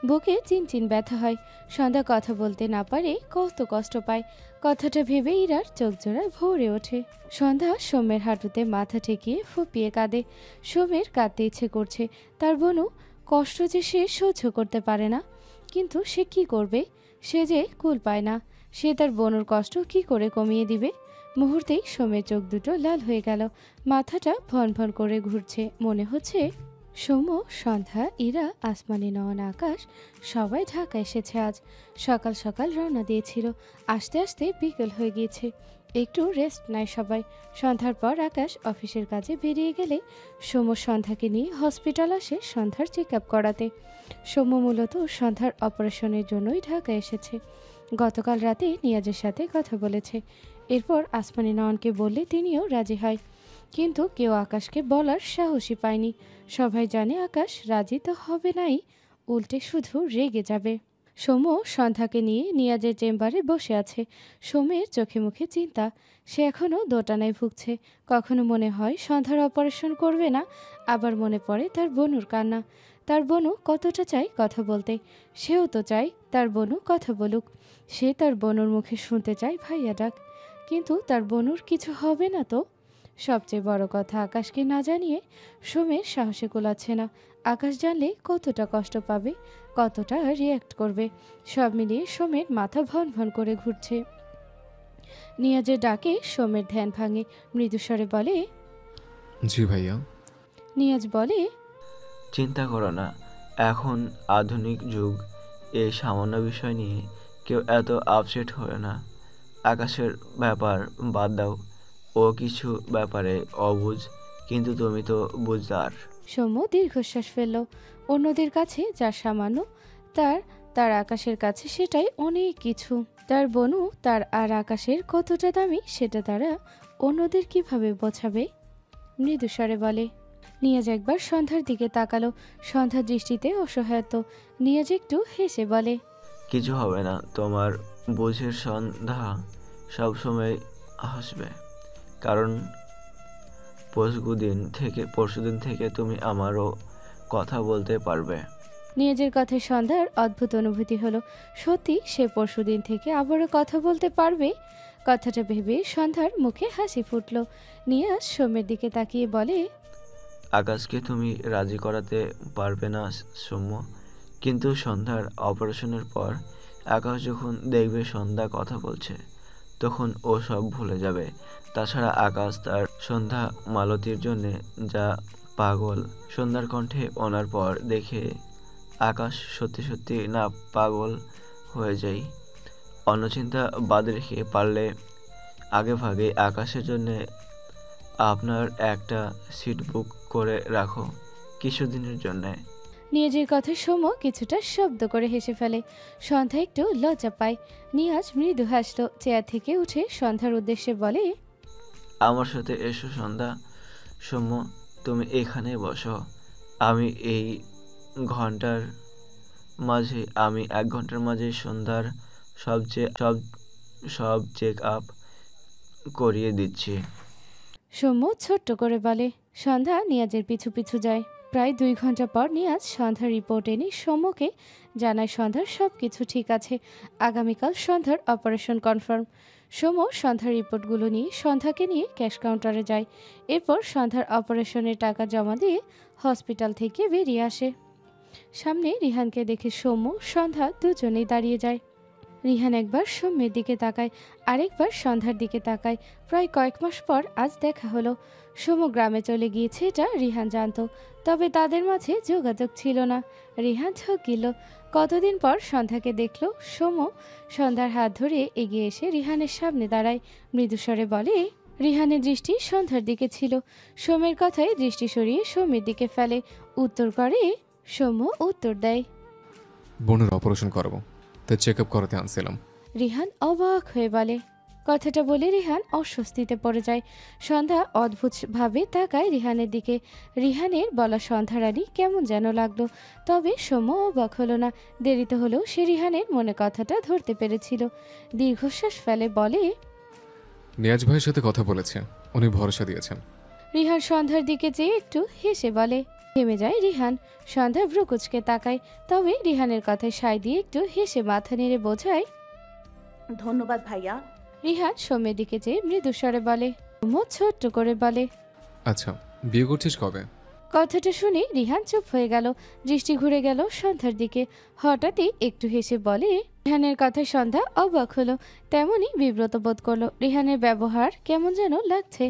বুকে চিনচিন ব্যথা হয়। সন্ধ্যা কথা বলতে না পারে কত কষ্ট পায়। কথাটা ভেবে ইরার চোখ জোড়া ভরে ওঠে। সন্ধ্যা সোমের হাঁটুতে মাথা ঠেকিয়ে ফুপিয়ে কাঁদে। সোমের কাঁদতে ইচ্ছে করছে। তার বোনু কষ্ট যে সে সহ্য করতে পারে না, কিন্তু সে কি করবে? সে যে কুল পায় না। সে তার বোনুর কষ্ট কি করে কমিয়ে দিবে? মুহূর্তেই সোমের চোখ দুটো লাল হয়ে গেল। মাথাটা ভন ভন করে ঘুরছে। মনে হচ্ছে সৌম্য, সন্ধ্যা, ইরা, আসমানি, নয়ন, আকাশ সবাই ঢাকা এসেছে আজ। সকাল সকাল রওনা দিয়েছিল, আস্তে আস্তে বিকেল হয়ে গিয়েছে। একটু রেস্ট নেয় সবাই। সন্ধ্যার পর আকাশ অফিসের কাজে বেরিয়ে গেলে সৌম্য সন্ধ্যাকে নিয়ে হসপিটাল আসে সন্ধ্যার চেক আপ করাতে। সৌম্য মূলত সন্ধ্যার অপারেশনের জন্যই ঢাকা এসেছে। গতকাল রাতে নিয়াজের সাথে কথা বলেছে। এরপর আসমানি নয়নকে বললে তিনিও রাজি হয়, কিন্তু কেউ আকাশকে বলার সাহসই পায়নি। সবাই জানে আকাশ রাজি তো হবে নাই, উল্টে শুধু রেগে যাবে। সৌম্য সন্ধ্যাকে নিয়ে নিয়াজের চেম্বারে বসে আছে। সৌম্যের চোখে মুখে চিন্তা, সে এখনও দোটানায় ভুগছে। কখনো মনে হয় সন্ধ্যার অপারেশন করবে না, আবার মনে পড়ে তার বোনুর কান্না। তার বোনু কতটা চায় কথা বলতে, সেও তো চায় তার বোনু কথা বলুক। সে তার বোনুর মুখে শুনতে চায় ভাইয়া ডাক, কিন্তু তার বোনুর কিছু হবে না তো। সবচেয়ে বড় কথা, আকাশকে না জানিয়ে সোমের সাহসে কোলাচ্ছে না। আকাশ জানলে কতটা কষ্ট পাবে, কতটা রিয়্যাক্ট করবে। সব মিলিয়ে সোমের মাথা ভন ভন করে ঘুরছে। নিয়াজের ডাকে সোমের ধ্যান ভাঙে। মৃদুস্বরে বলে, জি ভাইয়া। নিয়াজ বলে, চিন্তা করো না, এখন আধুনিক যুগ, এই সামান্য বিষয় নিয়ে কেউ এত আপসেট হয় না। আকাশের ব্যাপার বাদ দাও, ও কিছু ব্যাপারে অবুঝ, কিন্তু তুমি তো বুঝদার। সৌম্য দীর্ঘশ্বাস ফেলল। অন্যদের কাছে যা সামান্য, তার তার আকাশের কাছে সেটাই অনেক কিছু। তার বনু তার আর আকাশের কতটা দামি সেটা তারা অন্যদের কিভাবে বোঝাবে। মৃদুস্বরে বলে। নিয়াজ একবার সন্ধ্যার দিকে তাকালো। সন্ধ্যার দৃষ্টিতে অসহায়ত্ব। নিয়াজ একটু হেসে বলে, কিছু হবে না, তোমার বুঝের সন্ধ্যা সবসময় হাসবে, কারণ পরশুদিন থেকে তুমি আমারও কথা বলতে পারবে। নিয়াজের কথায় সন্ধ্যার অদ্ভুত অনুভূতি হলো। সত্যি সে পরশুদিন থেকে আবারও কথা বলতে পারবে। কথাটা ভেবে সন্ধ্যার মুখে হাসি ফুটল। নিয়াজ সৌম্যের দিকে তাকিয়ে বলে, আকাশকে তুমি রাজি করাতে পারবে না সৌম্য, কিন্তু সন্ধ্যার অপারেশনের পর আকাশ যখন দেখবে সন্ধ্যা কথা বলছে, তখন ও সব ভুলে যাবে। তাছাড়া আকাশ তার সন্ধ্যা মালতীর জন্যে যা পাগল, সন্ধ্যার কণ্ঠে ওনার পর দেখে আকাশ সত্যি সত্যি না পাগল হয়ে যায়। অন্য চিন্তা বাদ রেখে পারলে আগে ভাগে আকাশের জন্যে আপনার একটা সিট বুক করে রাখো কিছুদিনের জন্যে। নিয়াজের কথায় সৌম্য কিছুটা শব্দ করে হেসে ফেলে। সন্ধ্যা একটু লজ্জা পায়। নিয়াজ মৃদু হাসল। চেয়ার থেকে উঠে সন্ধ্যার উদ্দেশ্যে বলে, আমার সাথে এসো সন্ধ্যা। সৌম্য, তুমি এখানে বসো। আমি এই ঘন্টার আমি 1 ঘন্টার মাঝে সন্ধ্যার সব চেক আপ করিয়ে দিচ্ছি। সৌম্য ছোট্ট করে বলে। সন্ধ্যা নিয়াজের পিছু পিছু যায়। প্রায় 2 ঘন্টা পর নিয়াজ সন্ধ্যার রিপোর্ট এনে সৌম্যকে জানায় সন্ধ্যার সব কিছু ঠিক আছে। আগামীকাল সন্ধ্যার অপারেশন কনফার্ম। সৌম্য সন্ধ্যার রিপোর্টগুলো নিয়ে সন্ধ্যাকে নিয়ে ক্যাশ কাউন্টারে যায়। এরপর সন্ধ্যার অপারেশনের টাকা জমা দিয়ে হসপিটাল থেকে বেরিয়ে আসে। সামনে রিহানকে দেখে সৌম্য, সন্ধ্যা দুজনেই দাঁড়িয়ে যায়। রিহান একবার সৌম্যের দিকে তাকায়, আরেকবার সন্ধ্যার দিকে তাকায়। প্রায় কয়েক মাস পর আজ দেখা হলো। সৌম্য গ্রামে চলে গিয়েছে এটা রিহান জানত, তবে তাদের মাঝে যোগাযোগ ছিল না। রিহান ঠকিল। কতদিন পর সন্ধ্যাকে দেখল। সৌম্য সন্ধ্যার হাত ধরে এগিয়ে এসে রিহানের সামনে দাঁড়ায়। মৃদুস্বরে বলে, রিহানের দৃষ্টি সন্ধ্যার দিকে ছিল। সৌম্যের কথায় দৃষ্টি সরিয়ে সৌম্যের দিকে ফেলে। উত্তর করে। সৌম্য উত্তর দেয়, বোনের অপারেশন করাবো, তাই চেক আপ করাতে আনছিলাম। রিহান অবাক হয়ে বলে। কথাটা বলে রিহান অস্বস্তিতে পড়ে যায়। সন্ধ্যা অদ্ভুতভাবে তাকায় রিহানের দিকে। রিহানের বলা সন্ধ্যারানী কেমন যেন লাগলো, তবে সৌম্য অবাক হলো না। দেরিতে হলেও সে রিহানের মনে কথাটা ধরতে পেরেছিল। দীর্ঘশ্বাস ফেলে বলে, নিয়াজ ভাইয়ের সাথে কথা বলেছে, উনি ভরসা দিয়েছেন। রিহান সন্ধ্যার দিকে চেয়ে একটু হেসে বলে। থেমে যায় রিহান। সন্ধ্যা ভ্রুকুচকে তাকায়, তবে রিহানের কথায় সায় দিয়ে একটু হেসে মাথা নেড়ে বোঝায়, ধন্যবাদ ভাইয়া। রিহান সৌম্যের দিকে চেয়ে মৃদুস্বরে বলে। সৌম্য ছোট্ট করে বলে, আচ্ছা, বিয়ে করছিস কবে? কথাটা শুনে রিহান চুপ হয়ে গেল, দৃষ্টি ঘুরে গেল সন্ধ্যার দিকে। হঠাৎই একটু হেসে বলে, রিহানের কথায় সন্ধ্যা অবাক হলো, তেমনি বিব্রত বোধ করলো। রিহানের ব্যবহার কেমন যেন লাগছে।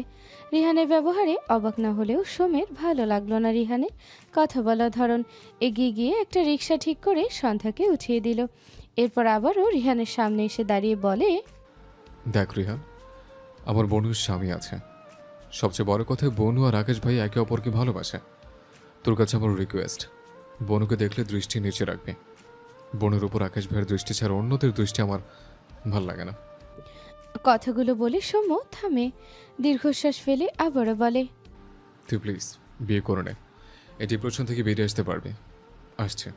রিহানের ব্যবহারে অবাক না হলেও সোমের ভালো লাগলো না রিহানের কথা বলার ধরন। এগিয়ে গিয়ে একটা রিক্সা ঠিক করে সন্ধ্যাকে উঠিয়ে দিল। এরপর আবারও রিহানের সামনে এসে দাঁড়িয়ে বলে, দেখ রিহান, আমার বনুর স্বামী আছে। সবচেয়ে বড় কথা, বনু আর আকাশ ভাই একে অপরকে ভালোবাসে। তোর কাছে আমার রিকোয়েস্ট, বনুকে দেখলে দৃষ্টি নিচে রাখবি। বনুর উপর আকাশ ভাইয়ের দৃষ্টি ছাড়া অন্যদের দৃষ্টি আমার ভাল লাগে না। কথাগুলো বলে সৌম্য থামে, দীর্ঘশ্বাস ফেলে আবারও বলে, তুই প্লিজ বিয়ে করে নে, এই ডিপ্রেশন থেকে বেরিয়ে আসতে পারবি। আসছে।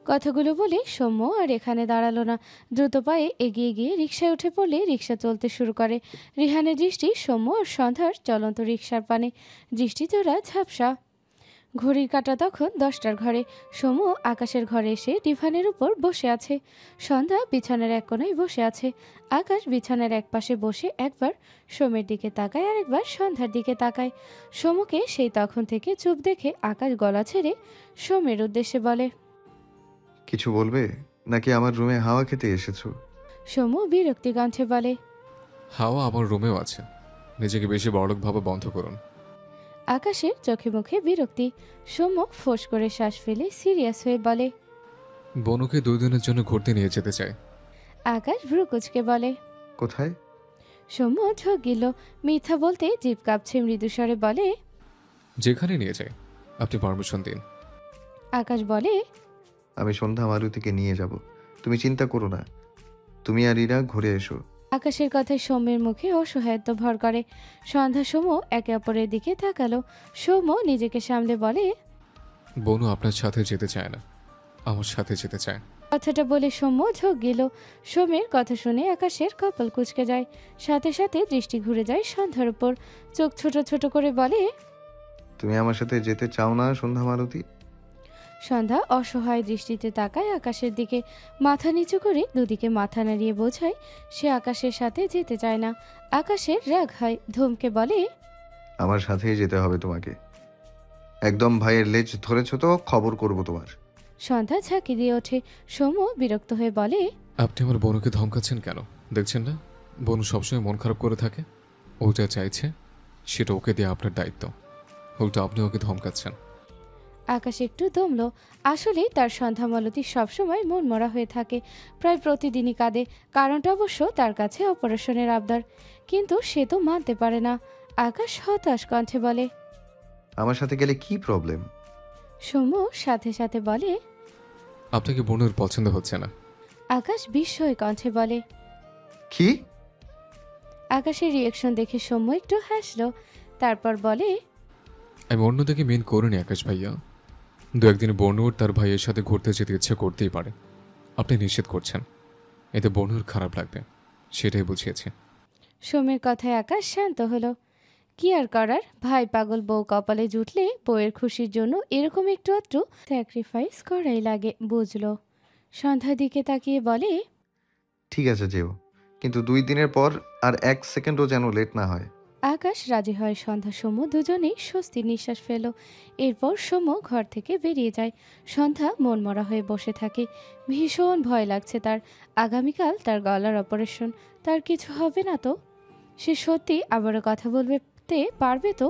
কথাগুলো বলে সৌম্য আর এখানে দাঁড়ালো না, দ্রুত পায়ে এগিয়ে গিয়ে রিকশায় উঠে পড়লে রিকশা চলতে শুরু করে। রিহানের দৃষ্টি সৌম্য আর সন্ধ্যার চলন্ত রিকশার পানে, দৃষ্টি জোড়া ঝাপসা। ঘড়ির কাঁটা তখন 10টার ঘরে। সৌম্য আকাশের ঘরে এসে ডিভানের উপর বসে আছে। সন্ধ্যা বিছানার এক কোণায় বসে আছে। আকাশ বিছানার এক পাশে বসে একবার সোমের দিকে তাকায় আর একবার সন্ধ্যার দিকে তাকায়। সোমকে সেই তখন থেকে চুপ দেখে আকাশ গলা ছেড়ে সোমের উদ্দেশ্যে বলে, কিছু বলবে নাকি আমার রুমে হাওয়া খেতে এসেছো? সোমু বিরক্তি কণ্ঠে বলে, হাওয়া আমার রুমেও আছে, নিজেকে বেশি বড়লোক ভাবা বন্ধ করুন। আকাশের চোখে মুখে বিরক্তি। সৌম্য ফোঁস করে শ্বাস ফেলে সিরিয়াস হয়ে বলে, বনুকে 2 দিনের জন্য ঘুরতে নিয়ে যেতে চাই। আকাশ ভ্রু কুঁচকে বলে, কোথায়? সৌম্য ঝোঁক গেল, মিথ্যা বলতে জিভ কাঁপছে, মৃদুস্বরে বলে, যেখানে নিয়ে যাই আপনি পারমিশন দিন। আকাশ বলে, আমি সন্ধ্যা মারুতিকে নিয়ে যাব, তুমি চিন্তা করো না। তুমি আর ইরা ঘুরে এসো। আকাশের কথায় সৌম্যের মুখে অসহায়ত্ব ভর করে। সন্ধ্যা সৌম্য একে অপরের দিকে তাকালো। সৌম্য নিজেকে সামলে বলে, বনু আপনার সাথে যেতে চায় না, আমার সাথে যেতে চায়। কথাটা বলে সৌম্য ঝোঁক গেল। সৌম্যের কথা শুনে আকাশের কপাল কুঁচকে যায়, সাথে সাথে দৃষ্টি ঘুরে যায় সন্ধ্যার উপর। চোখ ছোট ছোট করে বলে, তুমি আমার সাথে যেতে চাও না সন্ধ্যা মারুতি? সন্ধ্যা অসহায় দৃষ্টিতে তাকায় আকাশের দিকে, মাথা নিচু করে দুদিকে মাথা নাড়িয়ে বোঝায় সে আকাশের সাথে যেতে চায় না। আকাশের রাগ হয়, ধমকে বলে, আমার সাথেই যেতে হবে তোমাকে। একদম ভাইয়ের লেজ ধরেছো তো খবর করব তোমার। সন্ধ্যা ঝাঁকি দিয়ে ওঠে। সৌম্য বিরক্ত হয়ে বলে, আপনি আমার বনুকে ধমকাচ্ছেন কেন? দেখছেন না বনু সবসময় মন খারাপ করে থাকে? ও যা চাইছে সেটা ওকে দিয়ে আপনার দায়িত্ব, উল্টো আপনি ওকে ধমকাচ্ছেন। আকাশ একটু দমলো। আসলেই তার সন্ধ্যা মালতী সবসময় মনমরা হয়ে থাকে, প্রায় প্রতিদিনই কাঁদে। কারণটা অবশ্য তার কাছে অপারেশনের আবদার, কিন্তু সে তো মানতে পারে না। আকাশ হতাশ কণ্ঠে বলে, আমার সাথে গেলে কি প্রবলেম? সৌম্য সাথে সাথে বলে, আপনাকে বনুর পছন্দ হচ্ছে না। আকাশ বিস্ময় কণ্ঠে বলে, কি? আকাশের রিয়েকশন দেখে সৌম্য একটু হাসলো, তারপর বলে, আমি অন্যদিকে মেন করিনি আকাশ ভাইয়া। 2-1 দিন বনুর তার ভাইয়ের সাথে ঘুরতে যেতে ইচ্ছে করতেই পারে, আপনি নিষেধ করছেন, এতে বনুর খারাপ লাগবে, সেটাই বুঝিয়েছি। সৌম্যের কথায় আকাশ শান্ত হলো। কি আর করার, ভাই পাগল বউ কপালে জুটলে বউয়ের খুশির জন্য এরকম একটু আধটু স্যাক্রিফাইস করাই লাগে, বুঝলো। সন্ধ্যার দিকে তাকিয়ে বলে, ঠিক আছে যেও, কিন্তু 2 দিনের পর আর 1 সেকেন্ডও যেন লেট না হয়। আকাশ রাজি হয়। সন্ধ্যা সৌম্য দুজনেই স্বস্তির নিঃশ্বাস ফেল। এরপর সৌম্য ঘর থেকে বেরিয়ে যায়। সন্ধ্যা মনমরা হয়ে বসে থাকে, ভীষণ ভয় লাগছে তার। আগামীকাল তার গলার অপারেশন, তার কিছু হবে না তো? সে সত্যি আবারও কথা বলতে পারবে তো,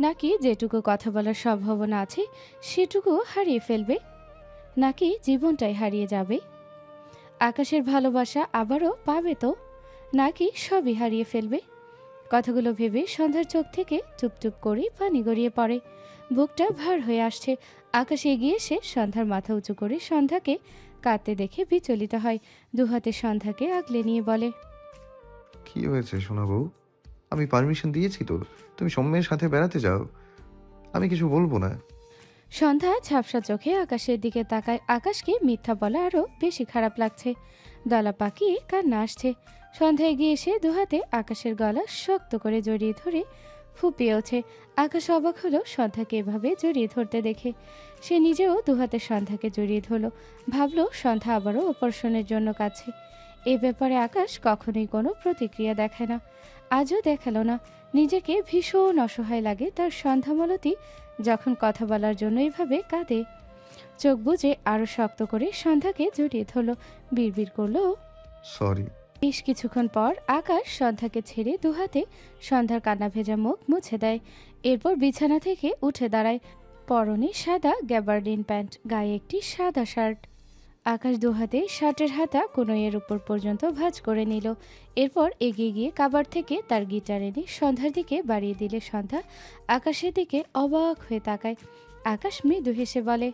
নাকি যেটুকু কথা বলার সম্ভাবনা আছে সেটুকু হারিয়ে ফেলবে, নাকি জীবনটাই হারিয়ে যাবে? আকাশের ভালোবাসা আবারও পাবে তো, নাকি সবই হারিয়ে ফেলবে? কথাগুলো ভেবে সন্ধ্যার চোখ থেকে চুপচুপ করে পানি গড়িয়ে পড়ে, বুকটা ভার হয়ে আসছে। আকাশ এগিয়ে এসে সন্ধ্যার মাথা উঁচু করে সন্ধ্যাকে কাঁদতে দেখে বিচলিত হয়, দুহাতে সন্ধ্যাকে আগলে নিয়ে বলে, কি হয়েছে সোনা বউ? আমি পারমিশন দিয়েছি তো, তুমি সৌম্যের সাথে বেড়াতে যাও, আমি কিছু বলবো না। সন্ধ্যা ঝাপসা চোখে আকাশের দিকে তাকায়। আকাশকে মিথ্যা বলা আরও বেশি খারাপ লাগছে, গলা পাকিয়ে কান্না আসছে। সন্ধ্যা এগিয়ে এসে দুহাতে আকাশের গলা শক্ত করে জড়িয়ে ধরে ফুপিয়ে ওঠে। আকাশ অবাক হলো সন্ধ্যাকে এভাবে জড়িয়ে ধরতে দেখে। সে নিজেও দুহাতে সন্ধ্যাকে জড়িয়ে ধরল। ভাবলো সন্ধ্যা আবারও অপারেশনের জন্য কাছে। এ ব্যাপারে আকাশ কখনোই কোনো প্রতিক্রিয়া দেখায় না, আজও দেখালো না। নিজেকে ভীষণ অসহায় লাগে তার। সন্ধ্যামালতী যখন কথা বলার জন্য এভাবে কাঁদে। চোখ বুজে আরো শক্ত করে সন্ধ্যাকে জড়িয়ে ধরল, বিড়বিড় করলো। সরি। বেশ কিছুক্ষণ পর আকাশ সন্ধ্যাকে ছেড়ে দুহাতে সন্ধ্যার কান্না ভেজা মুখ মুছে দেয়। এরপর বিছানা থেকে উঠে দাঁড়ায়। পরনে সাদা গ্যাবার্ডিন প্যান্ট, গায়ে একটি সাদা শার্ট। আকাশ দুহাতে শার্টের হাতা কনুইয়ের উপর পর্যন্ত ভাঁজ করে নিল। এরপর এগিয়ে গিয়ে কাবার থেকে তার গিটার এনে সন্ধ্যার দিকে বাড়িয়ে দিলে সন্ধ্যা আকাশের দিকে অবাক হয়ে তাকায়। আকাশ মৃদু হেসে বলে,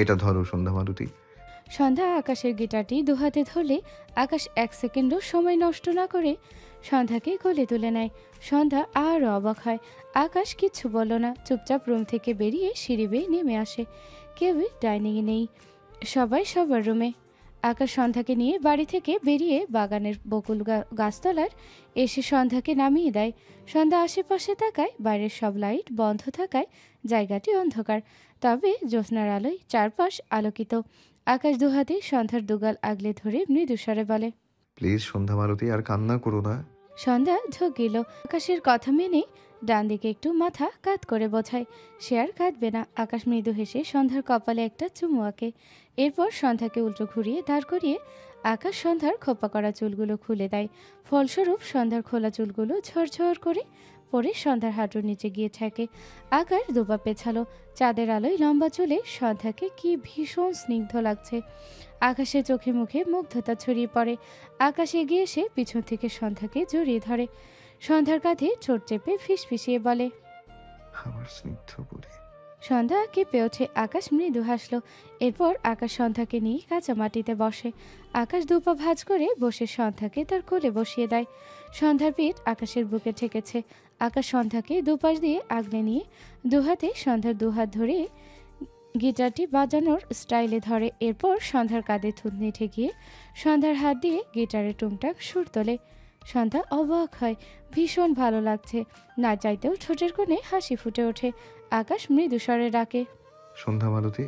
এটা ধরো সন্ধ্যা মালতী। সন্ধ্যা আকাশের গিটারটি দুহাতে ধরলে আকাশ এক সেকেন্ডও সময় নষ্ট না করে সন্ধ্যাকে কোলে তুলে নেয়। সন্ধ্যা আরও অবাক হয়। আকাশ কিচ্ছু বলল না, চুপচাপ রুম থেকে বেরিয়ে সিঁড়ি বেয়ে নেমে আসে। কেউই ডাইনিংয়ে নেই, সবাই সবার রুমে। আকাশ সন্ধ্যাকে নিয়ে বাড়ি থেকে বেরিয়ে বাগানের বকুল গাছতলার এসে সন্ধ্যাকে নামিয়ে দেয়। সন্ধ্যা আশেপাশে তাকায়, বাইরের সব লাইট বন্ধ থাকায় জায়গাটি অন্ধকার, তবে জ্যোৎস্নার আলোয় চারপাশ আলোকিত। আকাশ দুহাতে সন্ধ্যার দুগাল আগলে ধরে মৃদুস্বরে বলে, প্লিজ সন্ধ্যা মালতী, আর কান্না করো না। সন্ধ্যা ঝোঁক গেল। আকাশের কথা মেনে ডান দিকে একটু মাথা কাত করে বোঝায় সে আর কাঁদবে না। আকাশ মৃদু হেসে সন্ধ্যার কপালে একটা চুমু আঁকে। এরপর সন্ধ্যাকে উল্টো ঘুরিয়ে দাঁড় করিয়ে আকাশ সন্ধ্যার খোপা করা চুলগুলো খুলে দেয়। ফলস্বরূপ সন্ধ্যার খোলা চুলগুলো ঝরঝর করে পরে সন্ধ্যার হাঁটুর নিচে গিয়ে ঠেকে। আকাশ দুপা পেছালো। চাঁদের আলোয় লম্বা চুলে সন্ধ্যাকে কি ভীষণ স্নিগ্ধ লাগছে। আকাশের চোখে মুখে মুগ্ধতা ছড়িয়ে পড়ে। আকাশ এগিয়ে এসে পিছন থেকে সন্ধ্যাকে জড়িয়ে ধরে। সন্ধ্যার কাঁধে ঠোঁট চেপে ফিসফিসিয়ে বলে, আমার স্নিগ্ধ পরি। সন্ধ্যা কেঁপে ওঠে। আকাশ মৃদু হাসলো। এরপর আকাশ সন্ধ্যাকে নিয়ে কাঁচা মাটিতে বসে। আকাশ দুপা ভাঁজ করে বসে সন্ধ্যাকে তার কোলে বসিয়ে দেয়। সন্ধ্যার পিঠ আকাশের বুকে ঠেকেছে। আকাশ সন্ধ্যাকে দুপাশ দিয়ে আগলে নিয়ে দুহাতে সন্ধ্যার দুহাত ধরে গিটারটি বাজানোর স্টাইলে ধরে। এরপর সন্ধ্যার কাঁধে থুতনি ঠেকিয়ে সন্ধ্যার হাত দিয়ে গিটারের টুংটাক সুর তোলে। সন্ধ্যা অবাক হয়, ভীষণ ভালো লাগছে। না চাইতেও ঠোঁটের কোণে হাসি ফুটে ওঠে। আকাশ মৃদু স্বরে ডাকে, সন্ধ্যা মালতী।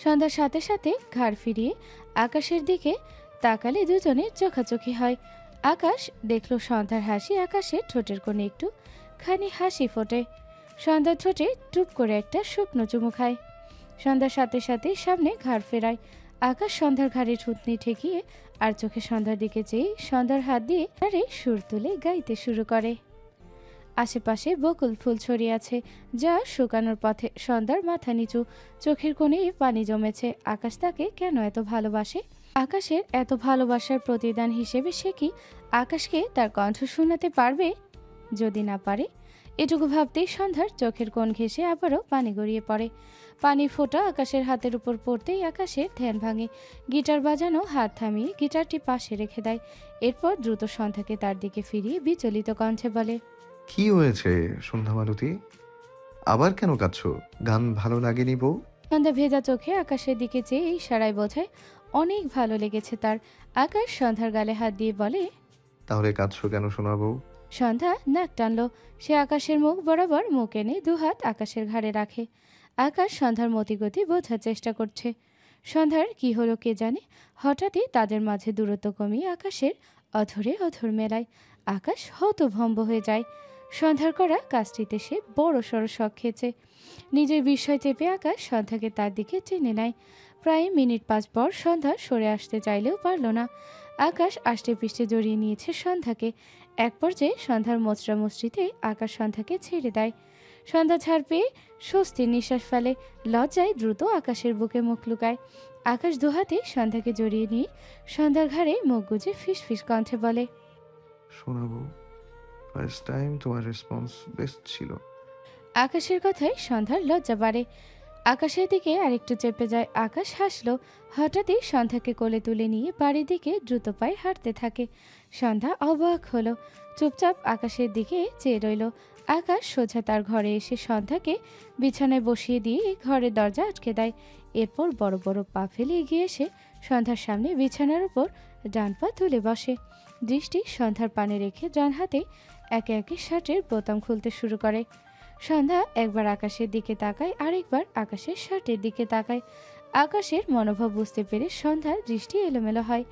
সন্ধ্যার সাথে সাথে ঘাড় ফিরিয়ে আকাশের দিকে তাকালে দুজনের চোখাচোখি হয়। আকাশ দেখলো সন্ধ্যার হাসি আকাশের ঠোঁটের কোণে একটু খানি হাসি ফোটে। সন্ধ্যার ঠোঁটে টুপ করে একটা শুকনো চুমু খায়। সন্ধ্যার সাথে সাথে সামনে ঘাড় ফেরায়। আকাশ সন্ধ্যার ঘাড়ে ঠুতনি ঠেকিয়ে আর চোখে সন্ধ্যার দিকে চেয়ে সন্ধ্যার হাত দিয়ে তারে সুর তুলে গাইতে শুরু করে। আশেপাশে বকুল ফুল ছড়িয়ে আছে, যা শুকানোর পথে। সন্ধ্যার মাথা নিচু, চোখের কোণে পানি জমেছে। আকাশ তাকে কেন এত ভালোবাসে? আকাশের এত ভালোবাসার প্রতিদান হিসেবে সে কি আকাশকে তার কণ্ঠ শোনাতে পারবে? যদি না পারে, এটুকু ভাবতেই সন্ধ্যার চোখের কোণ ঘেঁষে আবারও পানি গড়িয়ে পড়ে। পানির ফোঁটা আকাশের হাতের উপর পড়তেই আকাশের ধ্যান ভাঙে। গিটার বাজানো হাত থামিয়ে গিটারটি পাশে রেখে দেয়। এরপর দ্রুত সন্ধ্যাকে তার দিকে ফিরিয়ে বিচলিত কণ্ঠে বলে, কি হয়েছে সন্ধ্যা মালতী? আবার কেন কাঁদছো? গান ভালো লাগেনি বউ? সন্ধ্যা ভেজা চোখে আকাশের দিকে চেয়ে ইশারায় বোঝায় অনেক ভালো লেগেছে তার। আকাশ সন্ধ্যার গালে হাত দিয়ে বলে, তাহলে কাঁদছো কেন শোনা বউ? সন্ধ্যা নাক টানলো। সে আকাশের মুখ বরাবর মুখ এনে দুহাত আকাশের ঘাড়ে রাখে। আকাশ সন্ধ্যার মতিগতি বোঝার চেষ্টা করছে। সন্ধ্যার কি হলো কে জানে, হঠাৎই তাদের মাঝে দূরত্ব কমিয়ে আকাশের অধরে অধর মেলায়। আকাশ হতভম্ব হয়ে যায়। সন্ধ্যার করা কাজটিতে সে বড় সড় শখ খেয়েছে। নিজের বিস্ময় চেপে আকাশ সন্ধ্যাকে তার দিকে টেনে নেয়। প্রায় মিনিট 5 পর সন্ধ্যা সরে আসতে চাইলেও পারল না। আকাশ আষ্টে পৃষ্ঠে জড়িয়ে নিয়েছে সন্ধ্যাকে। এক পর্যায়ে সন্ধ্যার মোচড়া মুচড়িতে আকাশ সন্ধ্যাকে ছেড়ে দেয়। সন্ধ্যা ছাড় পেয়ে স্বস্তির নিঃশ্বাস ফেলে। লজ্জায় দ্রুত আকাশের বুকে মুখ লুকায়। আকাশ দুহাতে সন্ধ্যাকে জড়িয়ে নিয়ে সন্ধ্যার ঘাড়ে মুখ গুজে ফিসফিস কণ্ঠে বলে, শোনা বউ, ফার্স্ট টাইম তোমার রেসপন্স বেস্ট ছিল। আকাশের কথায় সন্ধ্যার লজ্জা বাড়ে। আকাশের দিকে আরেকটু চেপে যায়। আকাশ হাসলো। হঠাৎই সন্ধ্যাকে কোলে তুলে নিয়ে বাড়ির দিকে দ্রুত পায়ে হাঁটতে থাকে। সন্ধ্যা অবাক হলো, চুপচাপ আকাশের দিকে চেয়ে রইল। আকাশ সোজা তার ঘরে এসে সন্ধ্যাকে বিছানায় বসিয়ে দিয়ে ঘরের দরজা আটকে দেয়। এরপর বড় বড় পা ফেলে এগিয়ে এসে সন্ধ্যার সামনে বিছানার উপর ডান পা তুলে বসে। দৃষ্টি সন্ধ্যার পানে রেখে ডান হাতে একে একে শার্টের বোতাম খুলতে শুরু করে। সন্ধ্যা একবার আকাশের দিকে তাকায়, আরেকবার আকাশের শার্টের দিকে তাকায়। আকাশের মনোভাব বুঝতে পেরে সন্ধ্যার দৃষ্টি এলোমেলো হয়।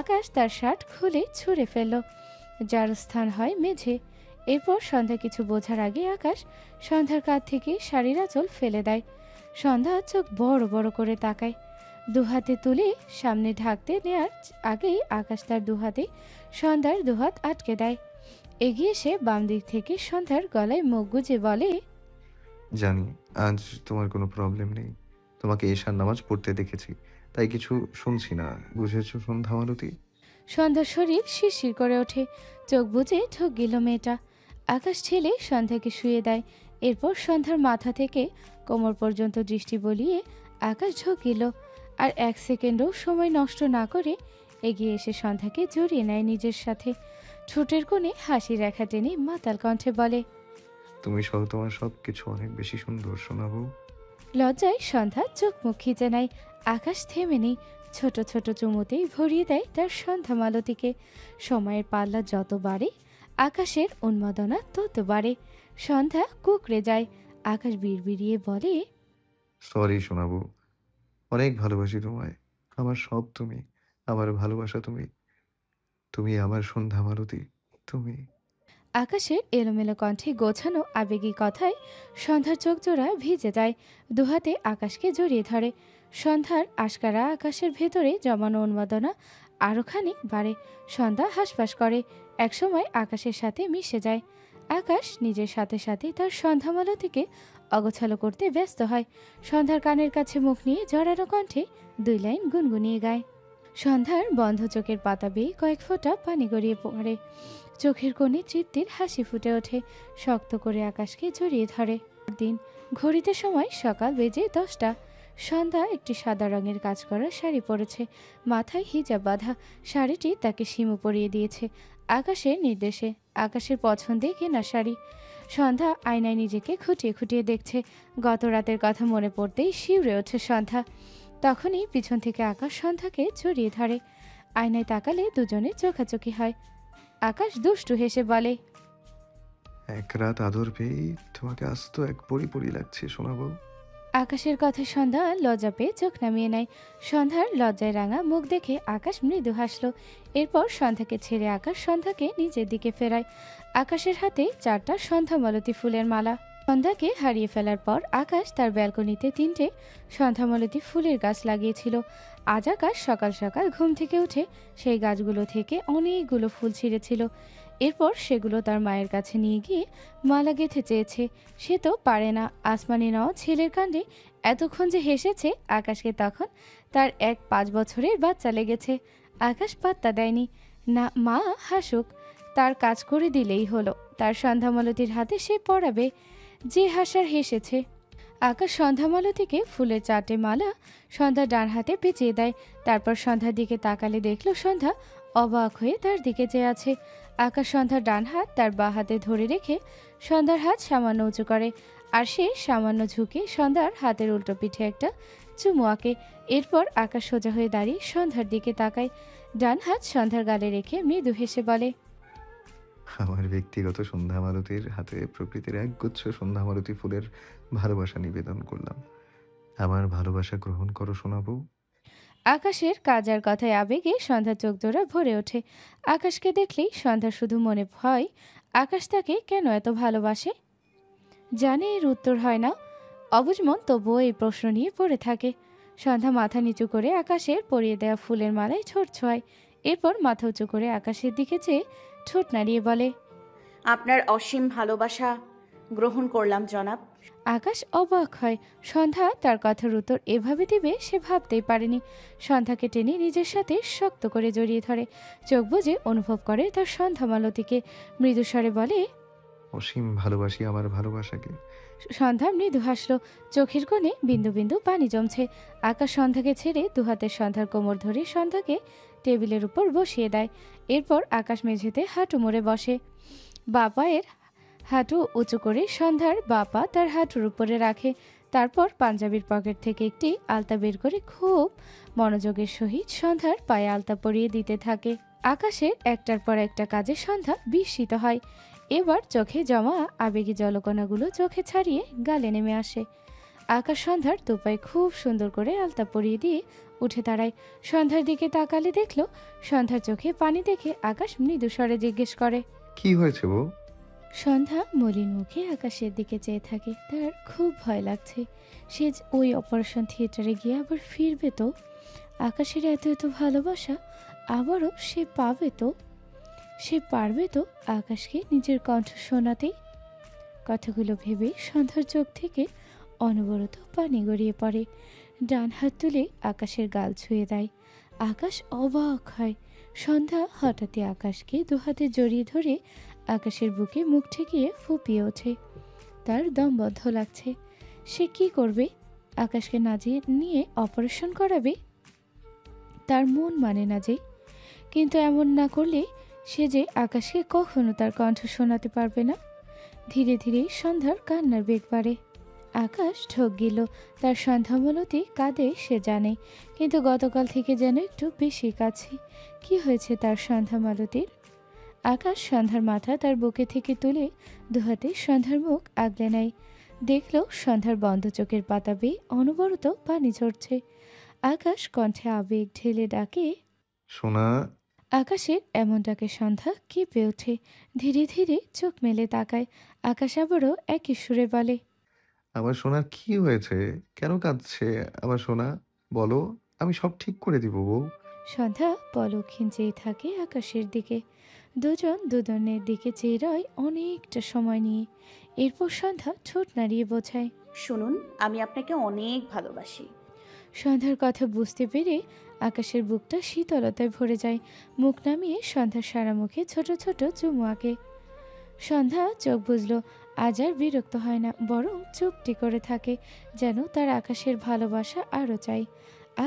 আকাশ তার শার্ট খুলে ছুঁড়ে ফেলল, যার স্থান হয় মেঝে। এরপর সন্ধ্যা কিছু বোঝার আগে আকাশ সন্ধ্যার কাঁধ থেকে শাড়ির আঁচল ফেলে দেয়। সন্ধ্যা চোখ বড় বড় করে তাকায়। দুহাতে তুলে সামনে ঢাকতে নেয়ার আগেই আকাশ তার দুহাতে সন্ধ্যার দুহাত আটকে দেয়। এগিয়ে এসে বাম দিক থেকে সন্ধ্যার গলায় মুখ গুজে বলে, জানি আজ তোমার কোনো প্রবলেম নেই, তোমাকে এশার নামাজ পড়তে দেখেছি, তাই কিছু শুনছি না, বুঝেছো সন্ধ্যা মালতী? সন্ধ্যার শরীর শিরশির করে ওঠে, চোখ বুজে ঢোক গেল মেয়েটা। আকাশ ঠেলে সন্ধ্যাকে শুয়ে দেয়। এরপর সন্ধ্যার মাথা থেকে কোমর পর্যন্ত দৃষ্টি বলিয়ে আকাশ ঝুঁকিল, আর এক সেকেন্ডও সময় নষ্ট না করে এগিয়ে এসে সন্ধ্যাকে জড়িয়ে নেয় নিজের সাথে। ঠোঁটের কোণে হাসি রেখা টেনে মাতাল কণ্ঠে বলে, তুমি সহ তোমার সব কিছু অনেক বেশি সুন্দর শোনাবো। লজ্জায় সন্ধ্যা চোখ মুখ খিচে নেয়। আকাশ থেমে নেই, ছোট ছোট চুমুতেই ভরিয়ে দেয় তার সন্ধ্যা মালতীকে। সময়ের পাল্লা যত বাড়ে আকাশের উন্মাদনা তত বাড়ে। সন্ধ্যা কুকড়ে যায়। আকাশ বিড়বিড়িয়ে বলে, সরি শোনাবো, অনেক ভালোবাসি তোমায়, আমার সব তুমি, আমার ভালোবাসা তুমি, তুমি আমার সন্ধ্যা মালতী তুমি। আকাশের এলোমেলো কণ্ঠে গোছানো আবেগী কথায় সন্ধ্যার চোখ জোড়া ভিজে যায়। দুহাতে আকাশকে জড়িয়ে ধরে। সন্ধ্যার আশকারা আকাশের ভেতরে জমানো উন্মাদনা আরও খানিক বাড়ে। সন্ধ্যা হাসফাস করে, একসময় আকাশের সাথে মিশে যায়। আকাশ নিজের সাথে সাথে তার সন্ধ্যা মালতীকে অগোছালো করতে ব্যস্ত হয়। সন্ধ্যার কানের কাছে মুখ নিয়ে জড়ানো কণ্ঠে 2 লাইন গুনগুনিয়ে গায়। সন্ধ্যার বন্ধ চোখের পাতা বেয়ে কয়েক ফোঁটা পানি গড়িয়ে পড়ে। চোখের কোণে তৃপ্তির হাসি ফুটে ওঠে। শক্ত করে আকাশকে জড়িয়ে ধরে। দিন ঘড়িতে সময় সকাল বেজে 10টা। সন্ধ্যা একটি সাদা রঙের কাজ করা শাড়ি পরেছে, মাথায় হিজাব বাঁধা। শাড়িটি তাকে শিমু পরিয়ে দিয়েছে আকাশের নির্দেশে। আকাশের পছন্দে কেনা শাড়ি। সন্ধ্যা আয়নায় নিজেকে খুঁটিয়ে খুঁটিয়ে দেখছে। গত রাতের কথা মনে পড়তেই শিউরে ওঠে সন্ধ্যা। তখনই পিছন থেকে আকাশ সন্ধ্যাকে জড়িয়ে ধরে। আয়নায় তাকালে দুজনে চোখাচোখি হয়। আকাশ দুষ্টু হেসে বলে, এক রাত আদর পেয়েই তোমাকে আস্ত এক পরি পরি লাগছে শোনাবো। আকাশের কথা সন্ধ্যা লজ্জা পেয়ে চোখ নামিয়ে নেয়। সন্ধ্যার লজ্জায় রাঙা মুখ দেখে আকাশ মৃদু হাসল। এরপর সন্ধ্যাকে ছেড়ে আকাশ সন্ধ্যাকে নিজের দিকে ফেরায়। আকাশের হাতে 4টা সন্ধ্যা মালতী ফুলের মালা। সন্ধ্যাকে হারিয়ে ফেলার পর আকাশ তার ব্যালকনিতে 3টে সন্ধ্যামালতী ফুলের গাছ লাগিয়েছিল। আজ আকাশ সকাল সকাল ঘুম থেকে উঠে সেই গাছগুলো থেকে অনেকগুলো ফুল ছিঁড়েছিল। এরপর সেগুলো তার মায়ের কাছে নিয়ে গিয়ে মালা গেঁথে চেয়েছে। সে তো পারে না। আসমানি নওয়া ছেলের কাণ্ডে এতক্ষণ যে হেসেছে, আকাশকে তখন তার এক 5 বছরের বাচ্চা লেগেছে। আকাশ পাত্তা দেয়নি। না, মা হাসুক, তার কাজ করে দিলেই হলো। তার সন্ধ্যামালতীর হাতে সে পড়াবে। যে হাসার হেসেছে। আকাশ সন্ধ্যামালতীকে ফুলের 4টে মালা সন্ধ্যা ডান হাতে পেঁচিয়ে দেয়। তারপর সন্ধ্যার দিকে তাকালে দেখল সন্ধ্যা অবাক হয়ে তার দিকে চেয়ে আছে। আকাশ সন্ধ্যার ডান হাত তার বাঁ হাতে ধরে রেখে সন্ধ্যার হাত সামান্য উঁচু করে, আর সে সামান্য ঝুঁকে সন্ধ্যার হাতের উল্টো পিঠে একটা চুমু আঁকে। এরপর আকাশ সোজা হয়ে দাঁড়িয়ে সন্ধ্যার দিকে তাকায়। ডান হাত সন্ধ্যার গালে রেখে মৃদু হেসে বলে, আমার ব্যক্তিগত সন্ধ্যা মালতীর হাতে প্রকৃতির একগুচ্ছ সন্ধ্যা মালতী ফুলের ভালোবাসা নিবেদন করলাম, আমার ভালোবাসা গ্রহণ করো শোনাবো। আকাশের কাজার কথায় আবেগে সন্ধ্যার চোখ জোড়া ভরে ওঠে। আকাশকে দেখলেই সন্ধ্যা শুধু মনে হয় আকাশ তাকে কেন এত ভালোবাসে। জানে এর উত্তর হয় না, অবুঝ মন তবুও এই প্রশ্ন নিয়ে পড়ে থাকে। সন্ধ্যা মাথা নিচু করে আকাশের পরিয়ে দেওয়া ফুলের মালায় ঠোঁট ছোঁয়। এরপর মাথা উঁচু করে আকাশের দিকে চেয়ে ঠোঁট নাড়িয়ে বলে, আপনার অসীম ভালোবাসা গ্রহণ করলাম জনাব। আকাশ অবাক হয়। সন্ধ্যা তার কথার উত্তর এভাবে দিবে সে ভাবতেই পারেনি। সন্ধ্যাকে টেনে নিজের সাথে শক্ত করে জড়িয়ে ধরে। চোখ বুজে অনুভব করে তার সন্ধ্যা মালতীকে। মৃদু স্বরে বলে, অসীম ভালোবাসি আমার ভালোবাসাকে। সন্ধ্যা মৃদু হাসল। চোখের কোণে বিন্দু বিন্দু পানি জমছে। আকাশ সন্ধ্যাকে ছেড়ে দুহাতে সন্ধ্যার কোমর ধরে সন্ধ্যাকে টেবিলের উপর বসিয়ে দেয়। এরপর আকাশ মেঝেতে হাঁটু মুড়ে বসে। বাপায়ের হাঁটু উঁচু করে সন্ধ্যার বাপা তার হাঁটুর উপরে রাখে। তারপর পাঞ্জাবির পকেট থেকে একটি আলতা বের করে খুব মনোযোগের সহিত সন্ধ্যার পায়ে আলতা পরিয়ে দিতে থাকে। আকাশের একটার পর একটা কাজে সন্ধ্যা বিস্মিত হয়। এবার চোখে জমা আবেগী জলকণাগুলো চোখে ছাড়িয়ে গালে নেমে আসে। আকাশ সন্ধ্যার দুপায়ে খুব সুন্দর করে আলতা পরিয়ে দিয়ে উঠে দাঁড়ায়। সন্ধ্যার দিকে তাকালে দেখলো সন্ধ্যার চোখে পানি দেখে আকাশ মৃদু স্বরে জিজ্ঞেস করে, কি হয়েছে বউ? সন্ধ্যা মলিন মুখে আকাশের দিকে চেয়ে থাকে। তার খুব ভয় লাগছে। সে ওই অপারেশন থিয়েটারে গিয়ে আবার ফিরবে তো? আকাশের এত এত ভালোবাসা আবারও সে পাবে তো? সে পারবে তো আকাশকে নিজের কণ্ঠ শোনাতে? কথাগুলো ভেবে সন্ধ্যার চোখ থেকে অনবরত পানি গড়িয়ে পড়ে। ডান হাত তুলে আকাশের গাল ছুঁয়ে দেয়। আকাশ অবাক হয়। সন্ধ্যা হঠাৎই আকাশকে দুহাতে জড়িয়ে ধরে আকাশের বুকে মুখ ঠেকিয়ে ফুপিয়ে ওঠে। তার দম বন্ধ লাগছে। সে কি করবে? আকাশকে নিয়ে অপারেশন করাবে? তার মন মানে না যে। কিন্তু এমন না করলে সে যে আকাশকে কখনো তার কণ্ঠ শোনাতে পারবে না। ধীরে ধীরে সন্ধ্যার কান্নার বেগ বাড়ে। আকাশ ঢোক গেল। তার সন্ধ্যামালতি কাঁদে সে জানে, কিন্তু গতকাল থেকে যেন একটু বেশি কাছে। কি হয়েছে তার সন্ধ্যামালতির? আকাশ সন্ধ্যার মাথা তার বুকে থেকে তুলে দুহাতে সন্ধ্যার মুখ আগলে নেয়। দেখল সন্ধ্যার বন্ধ চোখের পাতা বেয়ে অনবরত পানি ঝরছে। আকাশ কণ্ঠে আবেগ ঢেলে ডাকে, সোনা। আকাশের এমন ডাকে সন্ধ্যা কেঁপে ওঠে। ধীরে ধীরে চোখ মেলে তাকায়। আকাশ আবারও একই সুরে বলে, আমার সোনার কি হয়েছে? কেন কাঁদছে আমার সোনা? বলো, আমি সব ঠিক করে দিব বউ। সন্ধ্যা পলকহীন চেয়ে থাকে আকাশের দিকে। দুজন দুজনের দিকে চেয়ে রয় অনেকটা সময় নিয়ে। এরপর সন্ধ্যা ঠোঁট নাড়িয়ে বোঝায়, শুনুন, আমি আপনাকে অনেক ভালোবাসি। সন্ধ্যার কথা বুঝতে পেরে আকাশের বুকটা শীতলতায় ভরে যায়। মুখ নামিয়ে সন্ধ্যার সারা মুখে ছোট ছোট চুমু আঁকে। সন্ধ্যা চোখ বুঝল। আজ আর বিরক্ত হয় না, বরং চুপটি করে থাকে, যেন তার আকাশের ভালোবাসা আরও চাই।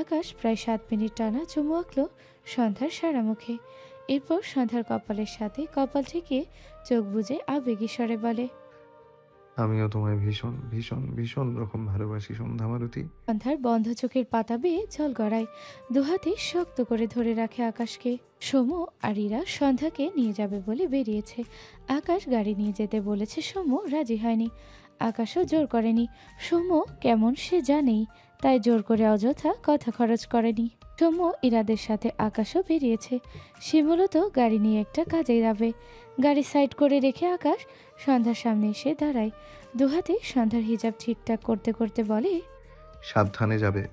আকাশ প্রায় 7 মিনিট টানা চুমু আঁকল সন্ধ্যার সারা মুখে। এরপর সন্ধ্যার কপালের সাথে কপাল ঠেকিয়ে চোখ বুজে আবেগী স্বরে বলে, আমিও তোমায় ভীষণ ভীষণ ভীষণ রকম ভালোবাসি সন্ধ্যা মালতী। সন্ধ্যার বন্ধ চোখের পাতা বেয়ে জল গড়ায়। দুহাতে শক্ত করে ধরে রাখে আকাশকে। সমু আর ইরা সন্ধ্যাকে নিয়ে যাবে বলে বেরিয়েছে। আকাশ গাড়ি নিয়ে যেতে বলেছে, সমু রাজি হয়নি। আকাশও জোর করেনি। সমু কেমন সে জানেই, তাই জোর করে অযথা কথা খরচ করেনি। সমু ইরাদের সাথে আকাশও বেরিয়েছে। সে মূলত গাড়ি নিয়ে একটা কাজে যাবে। গাড়ি সাইড করে রেখে আকাশ সন্ধ্যার সামনে এসে দাঁড়ায়। দুহাতে সন্ধ্যার হিজাব ঠিকঠাক করতে করতে বলে, সাবধানে যাবে,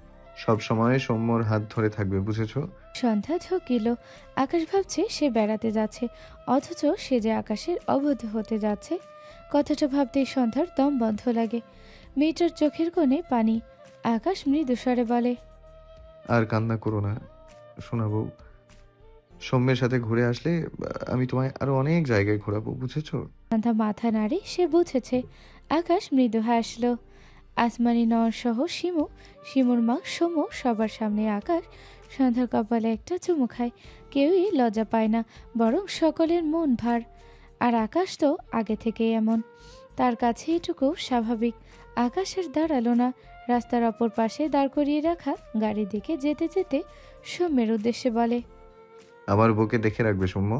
সব সময় সৌম্যর হাত ধরে থাকবে, বুঝেছো? সন্ধ্যা ঝুঁকিল। আকাশ ভাবছে সে বেড়াতে যাচ্ছে, অথচ সে যে আকাশের অবধ হতে যাচ্ছে। কথাটা ভাবতেই সন্ধ্যার দম বন্ধ লাগে। মেয়েটার চোখের কোণে পানি। আকাশ মৃদু স্বরে বলে, আর কান্না করো না শোনাবো। সৌম্যের সাথে ঘুরে আসলে আমি তোমায় আরো অনেক জায়গায় ঘোরাবো, বুঝেছো? সন্ধ্যা মাথা নাড়ে, সে বুঝেছে। আকাশ মৃদু হাসল। আসমানি নর সহ শিমুর মা সমু সবার সামনে আকাশ সন্ধ্যার কপালে একটা চুমু খায়। কেউই লজ্জা পায় না, বরং সকলের মন ভার। আর আকাশ তো আগে থেকে এমন, তার কাছে এটুকু স্বাভাবিক। আকাশ আর দাঁড়ালো না। রাস্তার অপর পাশে দাঁড় করিয়ে রাখা গাড়ির দিকে যেতে যেতে সৌম্যের উদ্দেশ্যে বলে, আমার বুকে দেখে রাখবে সৌম্য।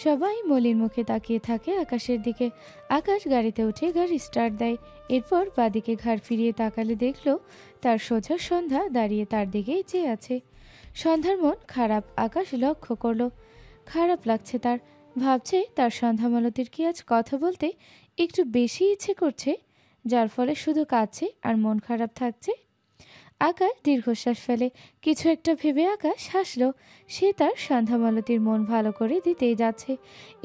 সবাই মলিন মুখে তাকিয়ে থাকে আকাশের দিকে। আকাশ গাড়িতে উঠে গাড়ি স্টার্ট দেয়। এরপর বাদিকে ঘাড় ফিরিয়ে তাকালে দেখলো তার সোজা সন্ধ্যা দাঁড়িয়ে তার দিকেই চেয়ে আছে। সন্ধ্যার মন খারাপ আকাশ লক্ষ্য করলো। খারাপ লাগছে তার। ভাবছে তার সন্ধ্যামালতির কি আজ কথা বলতে একটু বেশি ইচ্ছে করছে, যার ফলে শুধু কাঁদছে আর মন খারাপ থাকছে। আকাশ দীর্ঘশ্বাস ফেলে। কিছু একটা ভেবে আকাশ হাসল। সে তার সন্ধ্যামালতির মন ভালো করে দিতেই যাচ্ছে।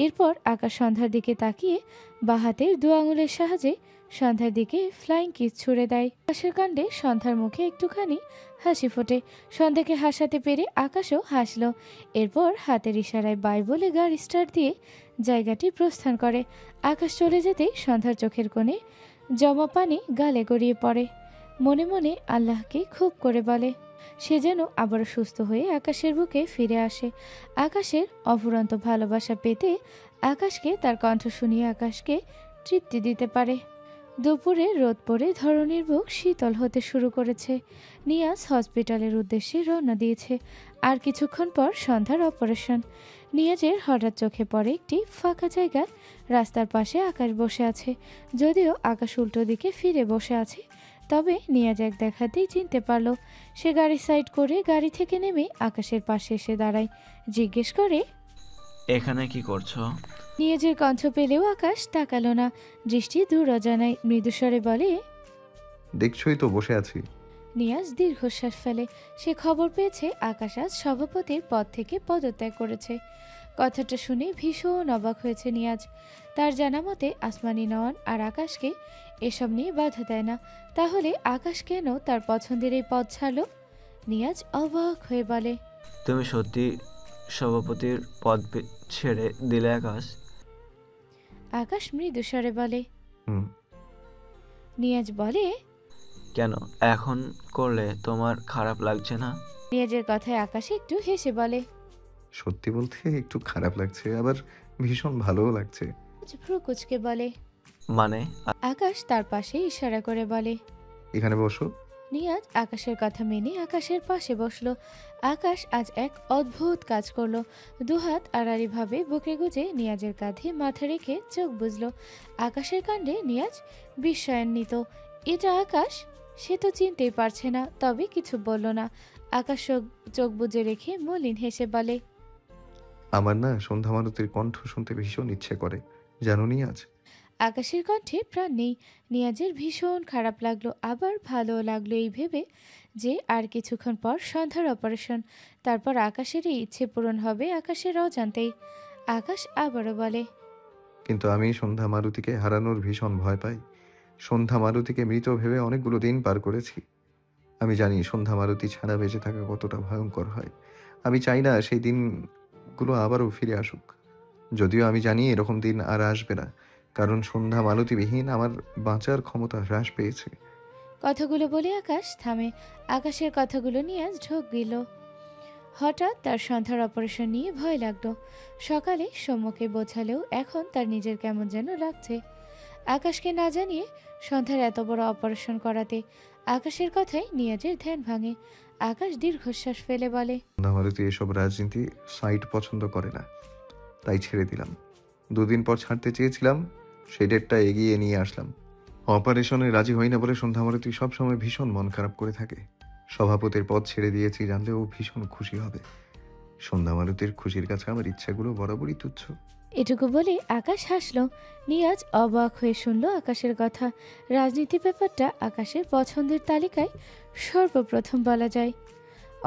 এরপর আকাশ সন্ধ্যার দিকে তাকিয়ে বাঁ হাতের 2 আঙুলের সাহায্যে সন্ধ্যার দিকে ফ্লাইং কিস ছুড়ে দেয়। আকাশের কাণ্ডে সন্ধ্যার মুখে একটুখানি হাসি ফোটে। সন্ধ্যাকে হাসাতে পেরে আকাশও হাসল। এরপর হাতের ইশারায় বাই বলে গাড়ি স্টার্ট দিয়ে জায়গাটি প্রস্থান করে। আকাশ চলে যেতেই সন্ধ্যার চোখের কোণে জমা পানি গালে গড়িয়ে পড়ে। মনে মনে আল্লাহকে খুব করে বলে, সে যেন আবার সুস্থ হয়ে আকাশের বুকে ফিরে আসে। আকাশের অফুরন্ত ভালোবাসা পেতে আকাশকে তার কণ্ঠ শুনিয়ে আকাশকে তৃপ্তি দিতে পারে। দুপুরে রোদ পড়ে ধরনীর বুক শীতল হতে শুরু করেছে। নিয়াজ হসপিটালের উদ্দেশ্যে রওনা দিয়েছে। আর কিছুক্ষণ পর সন্ধ্যার অপারেশন। নিয়াজের হঠাৎ চোখে পড়ে একটি ফাঁকা জায়গায় রাস্তার পাশে আকাশ বসে আছে। যদিও আকাশ উল্টো দিকে ফিরে বসে আছে, তবে নিয়াজ এক দেখাতেই চিনতে পারল। সে গাড়ি সাইড করে গাড়ি থেকে নেমে আকাশের পাশে এসে দাঁড়ায়। জিজ্ঞেস করে, এখানে কি করছো? নিয়াজের কণ্ঠ পেলেও আকাশ তাকালো না। দৃষ্টি দূর অজানায় মৃদুস্বরে বলে, দেখছই তো বসে আছি। নিয়াজ দীর্ঘশ্বাস ফেলে। সে খবর পেয়েছে আকাশ আজ সভাপতির পদ থেকে পদত্যাগ করেছে। কথাটা শুনে ভীষণ অবাক হয়েছে নিয়াজ। তার জানা মতে আসমানি নয়ন আর আকাশকে এসব নিয়ে বাধা দেয় না। তাহলে আকাশ কেন তার পছন্দের এই পদ ছাড়ল? নিয়াজ অবাক হয়ে বলে, তুমি সত্যি সভাপতির পদ ছেড়ে দিলে আকাশ? আকাশ মৃদুস্বরে বলে। হুম। নিয়াজ বলে, কেন এখন করলে তোমার খারাপ লাগছে না? নিয়াজের কথায় আকাশ একটু হেসে বলে, সত্যি বলতে একটু খারাপ লাগছে, আবার ভীষণ ভালোও লাগছে। ভ্রু কুচকে বলে। মানে? আকাশ তার পাশে ইশারা করে বলে। এখানে বসো। নিয়াজ আকাশের কথা মেনে আকাশের পাশে বসলো। আকাশ আজ এক অদ্ভুত কাজ করলো। দুহাত আড়াআড়িভাবে বুকে গুজে নিয়াজের কাঁধে মাথা রেখে চোখ বুজলো। আকাশের কাণ্ডে নিয়াজ বিস্ময়ান্বিত। এটা আকাশ? সে তো চিনতেই পারছে না, তবে কিছু বলল না। আকাশ চোখ বুজে রেখে মলিন হেসে বলে, আমার না সন্ধ্যা মালতীর কণ্ঠ শুনতে ভীষণ ইচ্ছে করে, জানো নিয়াজ? আকাশের কণ্ঠে প্রাণ নেই। নিয়াজের ভীষণ খারাপ লাগলো, আবার ভালোও লাগলো এই ভেবে যে আর কিছুক্ষণ পর সন্ধ্যার অপারেশন। তারপর আকাশের এই ইচ্ছে পূরণ হবে আকাশের অজান্তেই। আকাশ আবারও বলে, কিন্তু আমি সন্ধ্যা মালতীকে হারানোর ভীষণ ভয় পাই। সন্ধ্যা মালতীকে মৃত ভেবে অনেকগুলো দিন পার করেছি। আমি জানি সন্ধ্যা মালতী ছাড়া বেঁচে থাকা কতটা ভয়ঙ্কর হয়। আমি চাই না সেই দিনগুলো আবারও ফিরে আসুক। যদিও আমি জানি এরকম দিন আর আসবে না, কারণ সন্ধ্যা মালতীবিহীন আমার বাঁচার ক্ষমতা হ্রাস পেয়েছে। কথাগুলো বলে আকাশ থামে। আকাশের কথাগুলো নিয়াজ ঢোক গেল। হঠাৎ তার সন্ধ্যার অপারেশন নিয়ে ভয় লাগলো। সকালে সম্মুখে বোঝালেও এখন তার নিজের কেমন যেন লাগছে। আকাশকে না জানিয়ে সন্ধ্যার এত বড় অপারেশন করাতে আকাশের কথায় নিয়াজের ধ্যান ভাঙে। আকাশ দীর্ঘশ্বাস ফেলে বলে, সন্ধ্যা মালতী এসব রাজনীতি সাইট পছন্দ করে না, তাই ছেড়ে দিলাম। 2 দিন পর ছাড়তে চেয়েছিলাম, সেই ডেটটা এগিয়ে নিয়ে আসলাম। অপারেশনে রাজি হই না বলে সন্ধ্যা মালতী সবসময় ভীষণ মন খারাপ করে থাকে। সভাপতির পদ ছেড়ে দিয়েছি জানলে ও ভীষণ খুশি হবে। সন্ধ্যা মালতীর খুশির কাছে আমার ইচ্ছাগুলো বরাবরই তুচ্ছ। এটুকু বলে আকাশ হাসল। নিয়াজ অবাক হয়ে শুনল আকাশের কথা। রাজনীতি ব্যাপারটা আকাশের পছন্দের তালিকায় সর্বপ্রথম বলা যায়,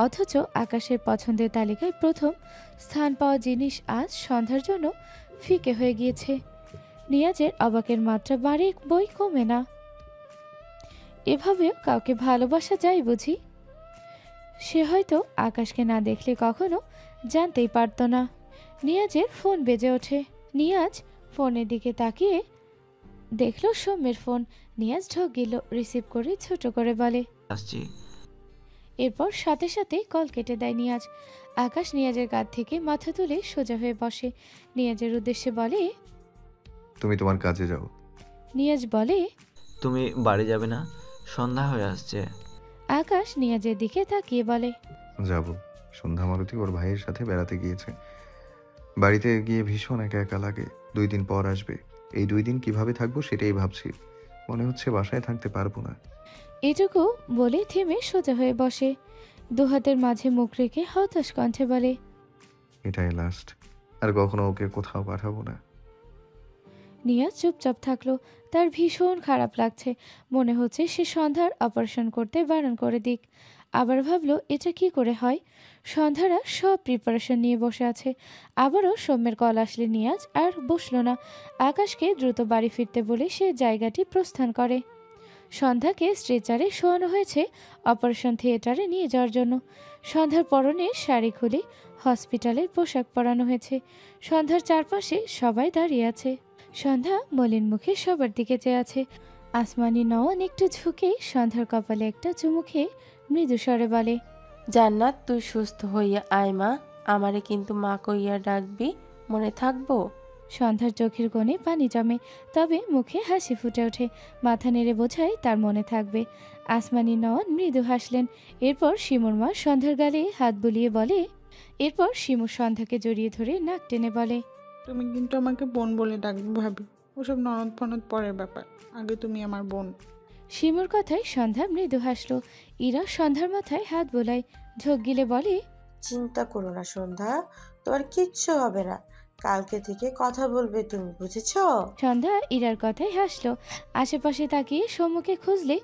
অথচ আকাশের পছন্দের তালিকায় প্রথম স্থান পাওয়া জিনিস আজ সন্ধ্যার জন্য ফিকে হয়ে গিয়েছে। নিয়াজের অবাকের মাত্রা বাড়ে বই কমে না। এভাবেও কাউকে ভালোবাসা যায় বুঝি? সে হয়তো আকাশকে না দেখলে কখনো জানতেই পারত না। নিয়াজের ফোন বেজে ওঠে। নিয়াজ ফোনের দিকে তাকিয়ে দেখল সৌম্যের ফোন। নিয়াজ ঢোক গেল, রিসিভ করে ছোট করে বলে, আসছি। এরপর সাথে সাথে কল কেটে দেয় নিয়াজ। আকাশ নিয়াজের কাঁধ থেকে মাথা তুলে সোজা হয়ে বসে। নিয়াজের উদ্দেশ্যে বলে, তুমি তোমার কাজে যাও। নিয়াজ বলে, তুমি বাড়ি যাবে না? সন্ধ্যা হয়ে আসছে। আকাশ নিয়াজের দিকে তাকিয়ে বলে, যাব। সন্ধ্যা মালতী ওর ভাইয়ের সাথে বেড়াতে গিয়েছে। বাড়িতে গিয়ে ভীষণ একা একা লাগে। 2 দিন পর আসবে। এই 2 দিন কিভাবে থাকবো সেটাই ভাবছি। মনে হচ্ছে বাসায় থাকতে পারবো না। এটুকু বলে থেমে সোজা হয়ে বসে। দুহাতের মাঝে মুখ রেখে হতাশ কণ্ঠে বলে, এটাই লাস্ট। আর কখনো ওকে কোথাও পাঠাবো না। নিয়াজ চুপচাপ থাকলো। তার ভীষণ খারাপ লাগছে। মনে হচ্ছে সে সন্ধ্যার অপারেশন করতে বারণ করে দিক। আবার ভাবলো এটা কি করে হয়। সন্ধ্যারা সব প্রিপারেশন নিয়ে বসে আছে। আবারও সৌম্যের কল আসলে নিয়াজ আর বসলো না। আকাশকে দ্রুত বাড়ি ফিরতে বলে সে জায়গাটি প্রস্থান করে। সন্ধ্যাকে স্ট্রেচারে শোয়ানো হয়েছে অপারেশন থিয়েটারে নিয়ে যাওয়ার জন্য। সন্ধ্যার পরনে শাড়ি খুলে হসপিটালের পোশাক পরানো হয়েছে। সন্ধ্যার চারপাশে সবাই দাঁড়িয়ে আছে। সন্ধ্যা মলিন মুখে সবার দিকে চেয়ে আছে। আসমানি নয়ন একটু ঝুঁকে সন্ধ্যার কপালে একটা চুমু খেয়ে মৃদু স্বরে বলে, জান্নাত, তুই সুস্থ হইয়া আয় মা, আমারে কিন্তু মা কইয়া ডাকবি, মনে থাকবো? সন্ধ্যার চোখের কোণে পানি জমে, তবে মুখে হাসি ফুটে ওঠে। মাথা নেড়ে বোঝায় তার মনে থাকবে। আসমানি নয়ন মৃদু হাসলেন। এরপর শিমুর মা সন্ধ্যার গালে হাত বুলিয়ে বলে, এরপর শিমু সন্ধ্যাকে জড়িয়ে ধরে নাক টেনে বলে, তুমি কিন্তু আমাকে বোন বলে ডাকবে ভাবি। ওসব ননদ ফনদ পরের ব্যাপার, আগে তুমি আমার বোন। শিমুর কথায় সন্ধ্যা মৃদু হাসল। ইরা সন্ধ্যার মাথায় হাত বোলায়, ঝোঁক গিলে বলে, চিন্তা করো না সন্ধ্যা, তোমার কিচ্ছু হবে না। কালকে থেকে কথা বলবে তুমি, বুঝেছো? সন্ধ্যা ইরার কথায় হাসলো। আশেপাশে তাকিয়ে সম্মুখে খুঁজলে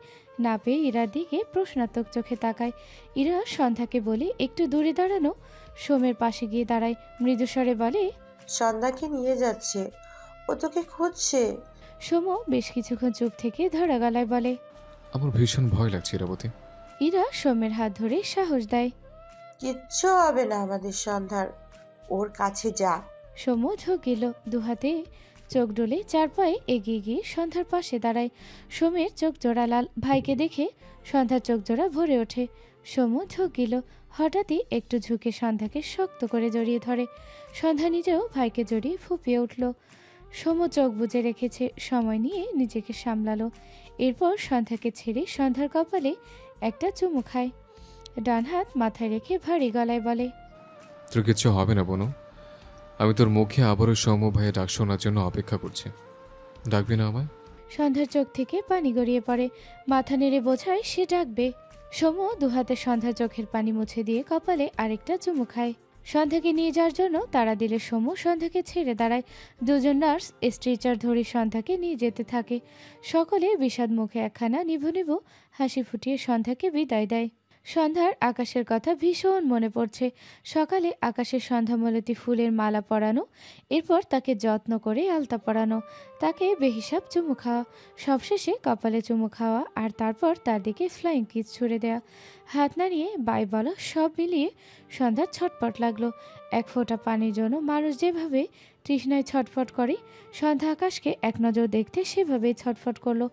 না পেয়ে ইরার দিকে প্রশ্নাত্মক চোখে তাকায়। ইরা সন্ধ্যাকে বলে একটু দূরে দাঁড়ানো সোমের পাশে গিয়ে দাঁড়ায়। মৃদুস্বরে বলে, সন্ধ্যাকে নিয়ে যাচ্ছে, ও তোকে খুঁজছে। সোম বেশ কিছুক্ষণ চুপ থেকে ধরা গলায় বলে, আমার ভীষণ ভয় লাগছে ইরাবতী। ইরা সোমের হাত ধরে সাহস দেয়। কিচ্ছু হবে না আমাদের সন্ধ্যার, ওর কাছে যা। সোম ঝোঁক গেল, দুহাতে চোখ ডলে চার পায়ে এগিয়ে গিয়ে সন্ধ্যার পাশে দাঁড়ায়। সোমের চোখ জোড়া লাল। ভাইকে দেখে সন্ধ্যার চোখ জোড়া ভরে ওঠে। সোম ঝোঁক গেল, হঠাৎই একটু ঝুঁকে সন্ধ্যাকে শক্ত করে জড়িয়ে ধরে। সন্ধ্যা নিজেও ভাইকে জড়িয়ে ফুপিয়ে উঠল। সোম চোখ বুজে রেখেছে, সময় নিয়ে নিজেকে সামলালো। এরপর সন্ধ্যাকে ছেড়ে সন্ধ্যার কপালে একটা চুমু খায়। ডান হাত মাথায় রেখে ভারী গলায় বলে, তোর কিচ্ছু হবে না বোনু। আমি তোর মুখে আবারও সৌম্য ভাইয়ের ডাক শোনার জন্য অপেক্ষা করছি। ডাকবি না আমায়? সন্ধ্যার চোখ থেকে পানি গড়িয়ে পড়ে। মাথা নেড়ে বোঝায় সে ডাকবে। সোম দুহাতে সন্ধ্যার চোখের পানি মুছে দিয়ে কপালে আরেকটা চুমু খায়। সন্ধ্যাকে নিয়ে যাওয়ার জন্য তাড়া দিলে সোম সন্ধ্যাকে ছেড়ে দাঁড়ায়। দুজন নার্স স্ট্রেচার ধরে সন্ধ্যাকে নিয়ে যেতে থাকে। সকলে বিষাদ মুখে একখানা নিভু নিভু হাসি ফুটিয়ে সন্ধ্যাকে বিদায় দেয়। সন্ধ্যার আকাশের কথা ভীষণ মনে পড়ছে। সকালে আকাশের সন্ধ্যামালতী ফুলের মালা পরানো, এরপর তাকে যত্ন করে আলতা পরানো, তাকে বেহিসাব চুমু খাওয়া, সবশেষে কপালে চুমু খাওয়া, আর তারপর তার দিকে ফ্লাইং কিস ছুড়ে দেয়া, হাত নাড়িয়ে বাই বলা, সব মিলিয়ে সন্ধ্যার ছটপট লাগলো। এক ফোঁটা পানির জন্য মানুষ যেভাবে তৃষ্ণায় ছটফট করে, সন্ধ্যা আকাশকে এক নজর দেখতে সেভাবেই ছটফট করলো।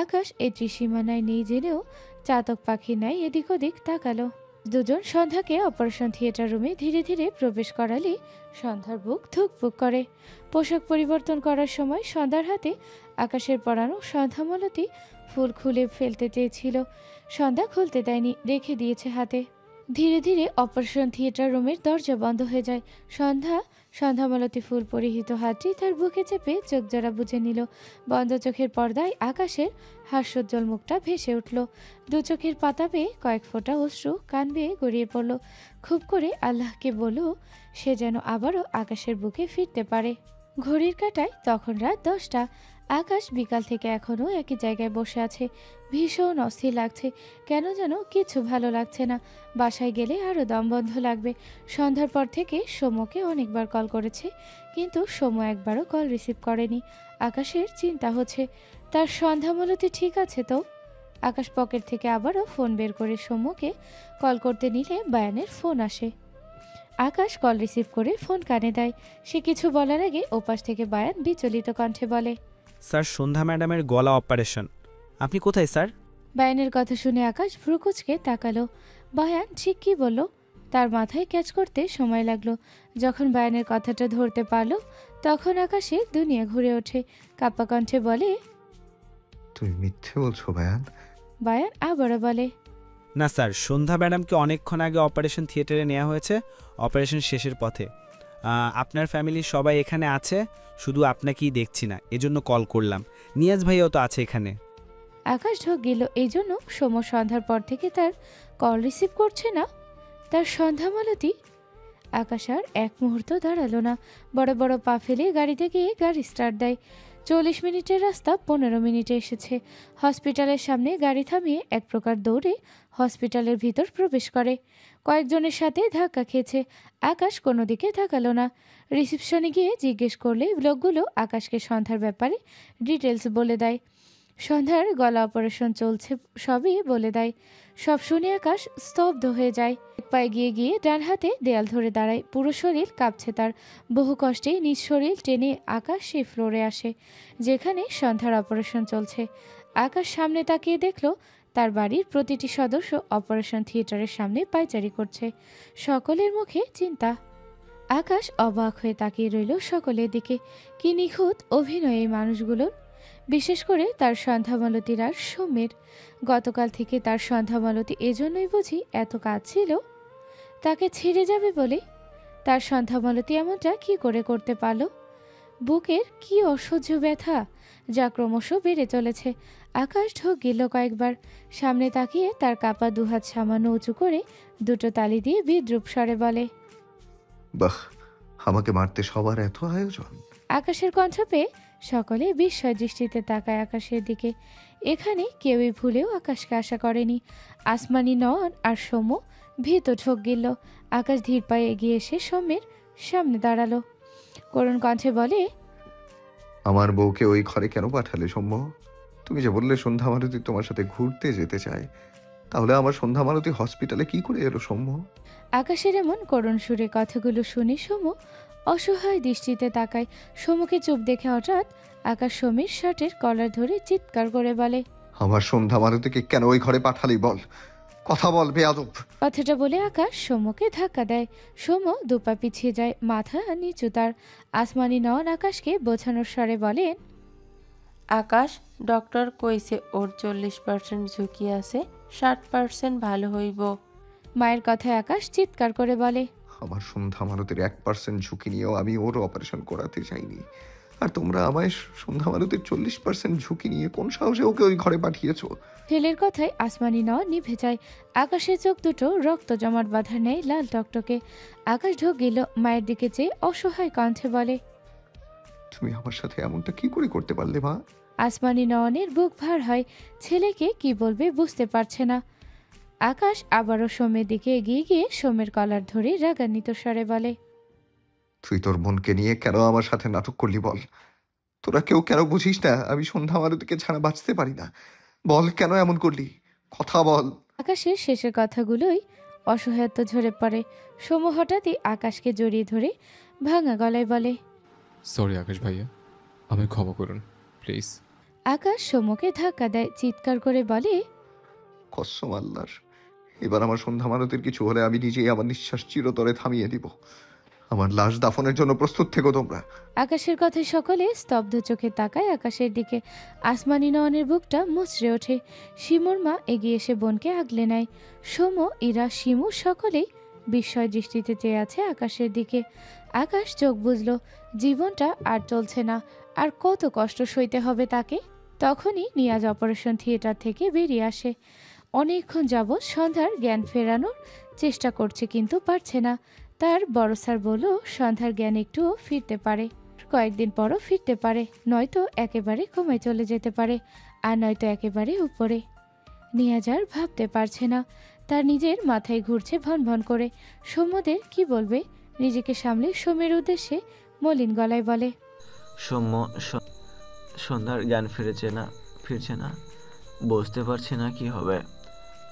আকাশ এই ত্রিসীমানায় নেই জেনেও চাতক পাখি নাই এদিক ওদিক তাকালো। দুজন সন্ধ্যাকে অপারেশন থিয়েটার রুমে ধীরে ধীরে প্রবেশ করালে সন্ধ্যার বুক ধুকপুক করে। পোশাক পরিবর্তন করার সময় সন্ধ্যার হাতে আকাশের পরানো সন্ধ্যামালতী ফুল খুলে ফেলতে চেয়েছিল। সন্ধ্যা খুলতে দেয়নি, রেখে দিয়েছে হাতে। ধীরে ধীরে অপারেশন থিয়েটার রুমের দরজা বন্ধ হয়ে যায়। সন্ধ্যামালতী ফুল পরিহিত হাতটি তার বুকে চেপে চোখ জোড়া বুঝে নিল। বন্ধ চোখের পর্দায় আকাশের হাস্যোজ্জ্বল মুখটা ভেসে উঠল। দু চোখের পাতা পেয়ে কয়েক ফোঁটা অশ্রু কান বেয়ে গড়িয়ে পড়ল। খুব করে আল্লাহকে বলল সে যেন আবারও আকাশের বুকে ফিরতে পারে। ঘড়ির কাঁটায় তখন রাত 10টা। আকাশ বিকাল থেকে এখনও একই জায়গায় বসে আছে। ভীষণ অস্থির লাগছে, কেন যেন কিছু ভালো লাগছে না। বাসায় গেলে আরও দমবন্ধ লাগবে। সন্ধ্যার পর থেকে সোমকে অনেকবার কল করেছে, কিন্তু সোম একবারও কল রিসিভ করেনি। আকাশের চিন্তা হচ্ছে তার সন্ধ্যামালতী ঠিক আছে তো। আকাশ পকেট থেকে আবারও ফোন বের করে সোমকে কল করতে নিলে বায়ানের ফোন আসে। আকাশ কল রিসিভ করে ফোন কানে দেয়। সে কিছু বলার আগে ওপাশ থেকে বায়ান বিচলিত কণ্ঠে বলে, স্যার সন্ধ্যা ম্যাডামের গলা অপারেশন। আপনি কোথায় স্যার? বায়ানের কথা শুনে আকাশ ভ্রুকুচকে তাকালো। বায়ান ঠিক কি বলল তার মাথায় ক্যাচ করতে সময় লাগলো। যখন বায়ানের কথাটা ধরতে পারল তখন আকাশের দুনিয়া ঘুরে ওঠে। কাপ্পা কণ্ঠে বলে, তুমি মিথ্যে বলছো বায়ান? বায়ান আবারও বলে, না স্যার, সন্ধ্যা ম্যাডামকে অনেকক্ষণ আগে অপারেশন থিয়েটারে নেওয়া হয়েছে, অপারেশন শেষের পথে। আপনার ফ্যামিলির সবাই এখানে আছে, শুধু আপনাকেই দেখছি না, এজন্য কল করলাম। নিয়াজ ভাইও তো আছে এখানে। আকাশ ঢোক গেল। এই জন্য সোম সন্ধ্যার পর থেকে তার কল রিসিভ করছে না। তার সন্ধ্যামালতী। আকাশ আর এক মুহূর্ত দাঁড়ালো না, বড় বড় পা ফেলে গাড়িতে গিয়ে গাড়ি স্টার্ট দেয়। 40 মিনিটের রাস্তা 15 মিনিটে এসেছে। হসপিটালের সামনে গাড়ি থামিয়ে এক প্রকার দৌড়ে হসপিটালের ভিতর প্রবেশ করে। কয়েকজনের সাথে ধাক্কা খেয়েছে। আকাশ কোনো দিকে তাকালো না। রিসেপশনে গিয়ে জিজ্ঞেস করলে লোকগুলো আকাশকে সন্ধ্যার ব্যাপারে ডিটেলস বলে দেয়। সন্ধ্যার গলা অপারেশন চলছে সবই বলে দেয়। সব শুনে আকাশ স্তব্ধ হয়ে যায়। এক পায়ে গিয়ে গিয়ে ডান হাতে দেয়াল ধরে দাঁড়ায়। পুরো শরীর কাঁপছে তার। বহু কষ্টে নিজ শরীর টেনে আকাশ সেই ফ্লোরে আসে যেখানে সন্ধ্যার অপারেশন চলছে। আকাশ সামনে তাকিয়ে দেখলো তার বাড়ির প্রতিটি সদস্য অপারেশন থিয়েটারের সামনে পায়চারি করছে। সকলের মুখে চিন্তা। আকাশ অবাক হয়ে তাকিয়ে রইল সকলের দিকে। কি নিখুঁত অভিনয় এই মানুষগুলোর, বিশেষ করে তার সন্ধ্যামালতীর আর সৌম্যের। গতকাল থেকে তার সন্ধ্যামালতী এজন্যই বুঝি এত কাজ ছিল, তাকে ছেড়ে যাবে বলে। তার সন্ধ্যামালতী এমনটা কি করে করতে পারল? বুকের কি অসহ্য ব্যথা, যা ক্রমশ বেড়ে চলেছে। আকাশ ঢোক গেল কয়েকবার। সামনে তাকিয়ে তার কাপা দুহাত সামান্য উঁচু করে দুটো তালি দিয়ে বিদ্রুপ স্বরে বলে, বাহ, আমাকে মারতে সবার এত আয়োজন। আকাশের কণ্ঠ পেয়ে সকলে বিস্ময় দৃষ্টিতে তাকায় আকাশের দিকে। এখানে কেউই ভুলেও আকাশকে আশা করেনি। আসমানি নয়ন আর সৌম্য ভীত ঢোক গেল। আকাশ ধীর পায়ে এগিয়ে এসে সৌম্যের সামনে দাঁড়ালো, করুণ কণ্ঠে বলে, আমার বউকে ওই ঘরে কেন পাঠালে সৌম্য? তুমি যে বললে সন্ধ্যা মালতী তোমার সাথে ঘুরতে যেতে চায়, তাহলে আমার সন্ধ্যা মালতী হসপিটালে কি করে এলো সৌম্য? আকাশের এমন করুণ সুরে কথাগুলো শুনে সৌম্য অসহায় দৃষ্টিতে তাকায়। সৌম্যকে চুপ দেখে হঠাৎ আকাশ সৌম্যের শার্টের কলার ধরে চিৎকার করে বলে, আমার সন্ধ্যা মালতীকে কেন ওই ঘরে পাঠালি বল, কথা বল বেয়াদব। কথাটা বলে আকাশ সৌম্যকে ধাক্কা দেয়। সৌম্য দুপা পিছিয়ে যায়, মাথা নিচু তার। আসমানি নয়ন আকাশকে বোঝানোর স্বরে বলেন, আকাশ, ডক্টর কইছে ওর 40% ঝুঁকি আছে, 60% ভালো হইব। মায়ের কথায় আকাশ চিৎকার করে বলে, আমার সন্ধ্যা মালতীর 1% ঝুঁকি নিয়েও আমি ওর অপারেশন করাতে চাইনি, আর তোমরা আমায় সন্ধ্যা মালতীর 40% ঝুঁকি নিয়ে কোন সাহসে ওকে ওই ঘরে পাঠিয়েছো? ছেলের কথায় আসমানি নয়ন নিভে যায়। আকাশের চোখ দুটো রক্ত জমাট বাঁধার নেই লাল টকটকে। আকাশ ঢোক গেল, মায়ের দিকে চেয়ে অসহায় কণ্ঠে বলে, তুমি আমার সাথে এমনটা কি করে করতে পারলে মা? আসমানি নয়নের বুক ভার হয়, ছেলেকে কি বলবে বুঝতে পারছে না। আকাশ আবারও সৌম্যের দিকে এগিয়ে গিয়ে সৌম্যের কলার ধরে রাগান্বিত স্বরে বলে, তুই তোর বোনকে নিয়ে কেন আমার সাথে নাটক করলি বল? তোরা কেউ কেন বুঝিস না আমি সন্ধ্যা মালতীকে ছাড়া বাঁচতে পারি না? বল কেন এমন করলি, কথা বল। আকাশের শেষের কথাগুলোই অসহায়ত্ব ঝরে পড়ে। সৌম্য হঠাৎই আকাশকে জড়িয়ে ধরে ভাঙা গলায় বলে, সরি আকাশ ভাইয়া, আমায় ক্ষমা করুন প্লিজ। আকাশ সৌম্যকে ধাক্কা দেয়, চিৎকার করে বলে, কসম আল্লাহর, এবার আমার সন্ধ্যা মালতীর কিছু হলে আমি নিজেই আমার নিঃশ্বাস চিরতরে থামিয়ে দিব। আমার লাশ দাফনের জন্য প্রস্তুত থেকো তোমরা। আকাশের কথায় সকলে স্তব্ধ চোখে তাকায় আকাশের দিকে। আসমানি নয়নের বুকটা মুচড়ে ওঠে। শিমুর মা এগিয়ে এসে বোনকে আগলে নেয়। সৌম্য, ইরা, শিমু সকলেই বিস্ময় দৃষ্টিতে চেয়ে আছে আকাশের দিকে। আকাশ চোখ বুঝল, জীবনটা আর চলছে না, আর কত কষ্ট সইতে হবে তাকে। তখনই নিয়াজ অপারেশন থিয়েটার থেকে বেরিয়ে আসে। অনেকক্ষণ যাবৎ সন্ধ্যার জ্ঞান ফেরানোর চেষ্টা করছে, কিন্তু পারছে না। তার বড় স্যার বলল সন্ধ্যার জ্ঞান একটুও ফিরতে পারে, কয়েকদিন পরও ফিরতে পারে, নয়তো একেবারে কমে চলে যেতে পারে, আর নয়তো একেবারে উপরে। নিয়াজ আর ভাবতে পারছে না, তার নিজের মাথায় ঘুরছে ভন ভন করে। সৌম্যদের কি বলবে? নিজেকে সামলে সৌম্যের উদ্দেশ্যে মলিন গলায় বলে, সৌম্য, সন্ধ্যার জ্ঞান ফিরছে না, বুঝতে পারছি না কি হবে।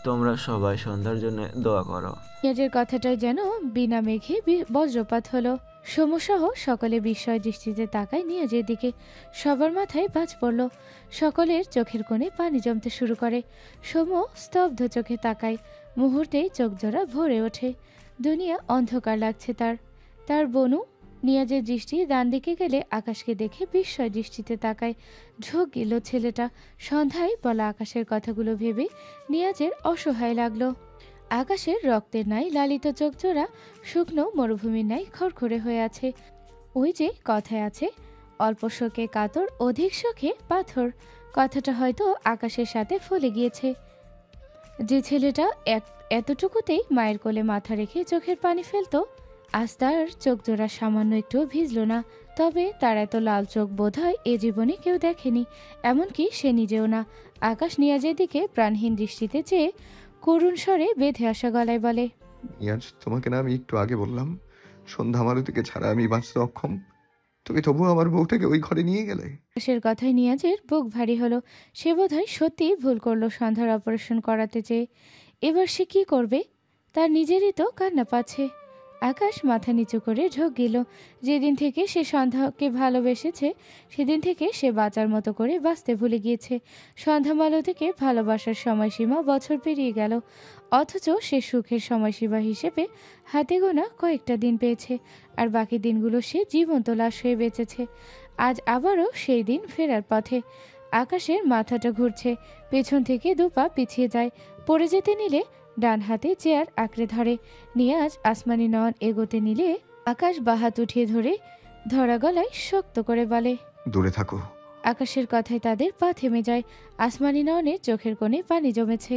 তোমরা সবাই সন্ধ্যার জন্য দোয়া করো। নিয়াজের কথাটাই যেন বিনা মেঘে বজ্রপাত হলো। সৌম্যসহ সকলে বিস্ময় দৃষ্টিতে তাকায় নিয়াজের দিকে। সবার মাথায় বাজ পড়ল, সকলের চোখের কোণে পানি জমতে শুরু করে। সৌম্য স্তব্ধ চোখে তাকায়, মুহূর্তেই চোখ জোড়া ভরে ওঠে। দুনিয়া অন্ধকার লাগছে তার বনু। নিয়াজের দৃষ্টি ডান দিকে গেলে আকাশকে দেখে বিস্ময় দৃষ্টিতে তাকায়। ঢোক গেল ছেলেটা। সন্ধ্যায় বলা আকাশের কথাগুলো ভেবে নিয়াজের অসহায় লাগলো। আকাশের রক্তের ন্যায় লালিত চোখ জোড়া শুকনো মরুভূমির ন্যায় খড়খড়ে হয়ে আছে। ওই যে কথায় আছে, অল্প শোকে কাতর, অধিক শোকে পাথর। কথাটা হয়তো আকাশের সাথে ফলে গিয়েছে। যে ছেলেটা এতটুকুতেই মায়ের কোলে মাথা রেখে চোখের পানি ফেলতো, আজ তার চোখ জোড়া সামান্য একটু ভিজল না। তবে তার এত লাল চোখ বোধহয় এ জীবনে কেউ দেখেনি, এমনকি সে নিজেও না। আকাশ নিয়াজের দিকে প্রাণহীন দৃষ্টিতে চেয়ে করুণ স্বরে বেঁধে আসা গলায় বলে, নিয়াজ, তোমাকে না আমি একটু আগে বললাম সন্ধ্যা মালতীকে ছাড়া আমি বাঁচতে অক্ষম? তুমি তবুও আমার বউটাকে ওই ঘরে নিয়ে গেলে। আকাশের কথায় নিয়াজের বুক ভারী হলো। সে বোধহয় সত্যিই ভুল করলো সন্ধ্যার অপারেশন করাতে চেয়ে। এবার সে কি করবে? তার নিজেরই তো কান্না পাচ্ছে। আকাশ মাথা নিচু করে ঢোক গেল। যেদিন থেকে সে সন্ধ্যাকে ভালোবেসেছে সেদিন থেকে সে বাঁচার মতো করে বাঁচতে ভুলে গিয়েছে। সন্ধ্যামালো থেকে ভালোবাসার সময়সীমা বছর পেরিয়ে গেল, অথচ সে সুখের সময়সীমা হিসেবে হাতে গোনা কয়েকটা দিন পেয়েছে, আর বাকি দিনগুলো সে জীবন্ত লাশ হয়ে বেঁচেছে। আজ আবারও সেই দিন ফেরার পথে। আকাশের মাথাটা ঘুরছে, পেছন থেকে দুপা পিছিয়ে যায়, পড়ে যেতে নিলে ডান হাতে চেয়ার আঁকড়ে ধরে। নিয়াজ আসমানি নয়ন এগোতে নিলে আকাশ বাহাত উঠিয়ে ধরে ধরা গলায় শক্ত করে বলে, দূরে থাকো। আকাশের কথায় তাদের পা থেমে যায়। আসমানি নয়নের চোখের কোণে পানি জমেছে।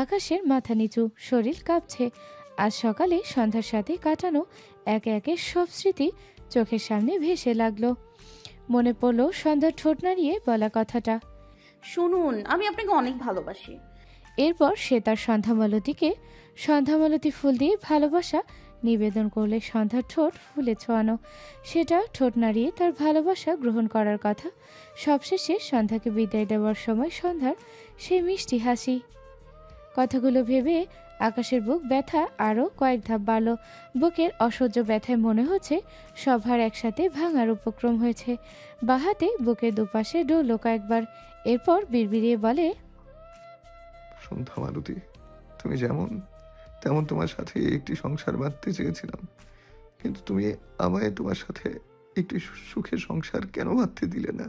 আকাশের মাথা নিচু, শরীর কাঁপছে। আজ সকালে সন্ধ্যার সাথে কাটানো একে একে সব স্মৃতি চোখের সামনে ভেসে লাগলো। মনে পড়ল সন্ধ্যার ঠোঁট নাড়িয়ে বলা কথাটা। শুনুন, আমি আপনাকে অনেক ভালোবাসি। এরপর সে তার সন্ধ্যামালতী ফুল দিয়ে ভালোবাসা নিবেদন করলে সন্ধ্যার ঠোঁট ফুলে ছোঁয়ানো। সেটা ঠোঁট নাড়িয়ে তার ভালোবাসা গ্রহণ করার কথা। সবশেষে সন্ধ্যাকে বিদায় দেওয়ার সময় সন্ধ্যার সেই মিষ্টি হাসি। কথাগুলো ভেবে আকাশের বুক ব্যথা আরও কয়েক ধাপ বাড়ল। বুকের অসহ্য ব্যথায় মনে হচ্ছে সবার একসাথে ভাঙার উপক্রম হয়েছে। বাহাতে বুকের দুপাশে ডলল কয়েকবার, এরপর বিড়বিড়িয়ে বলে, সন্ধ্যা মালতী, তুমি যেমন তেমন তোমার সাথে একটি সংসার বাঁধতে চেয়েছিলাম, কিন্তু তুমি আমায় তোমার সাথে একটি সুখের সংসার কেন বাঁধতে দিলে না?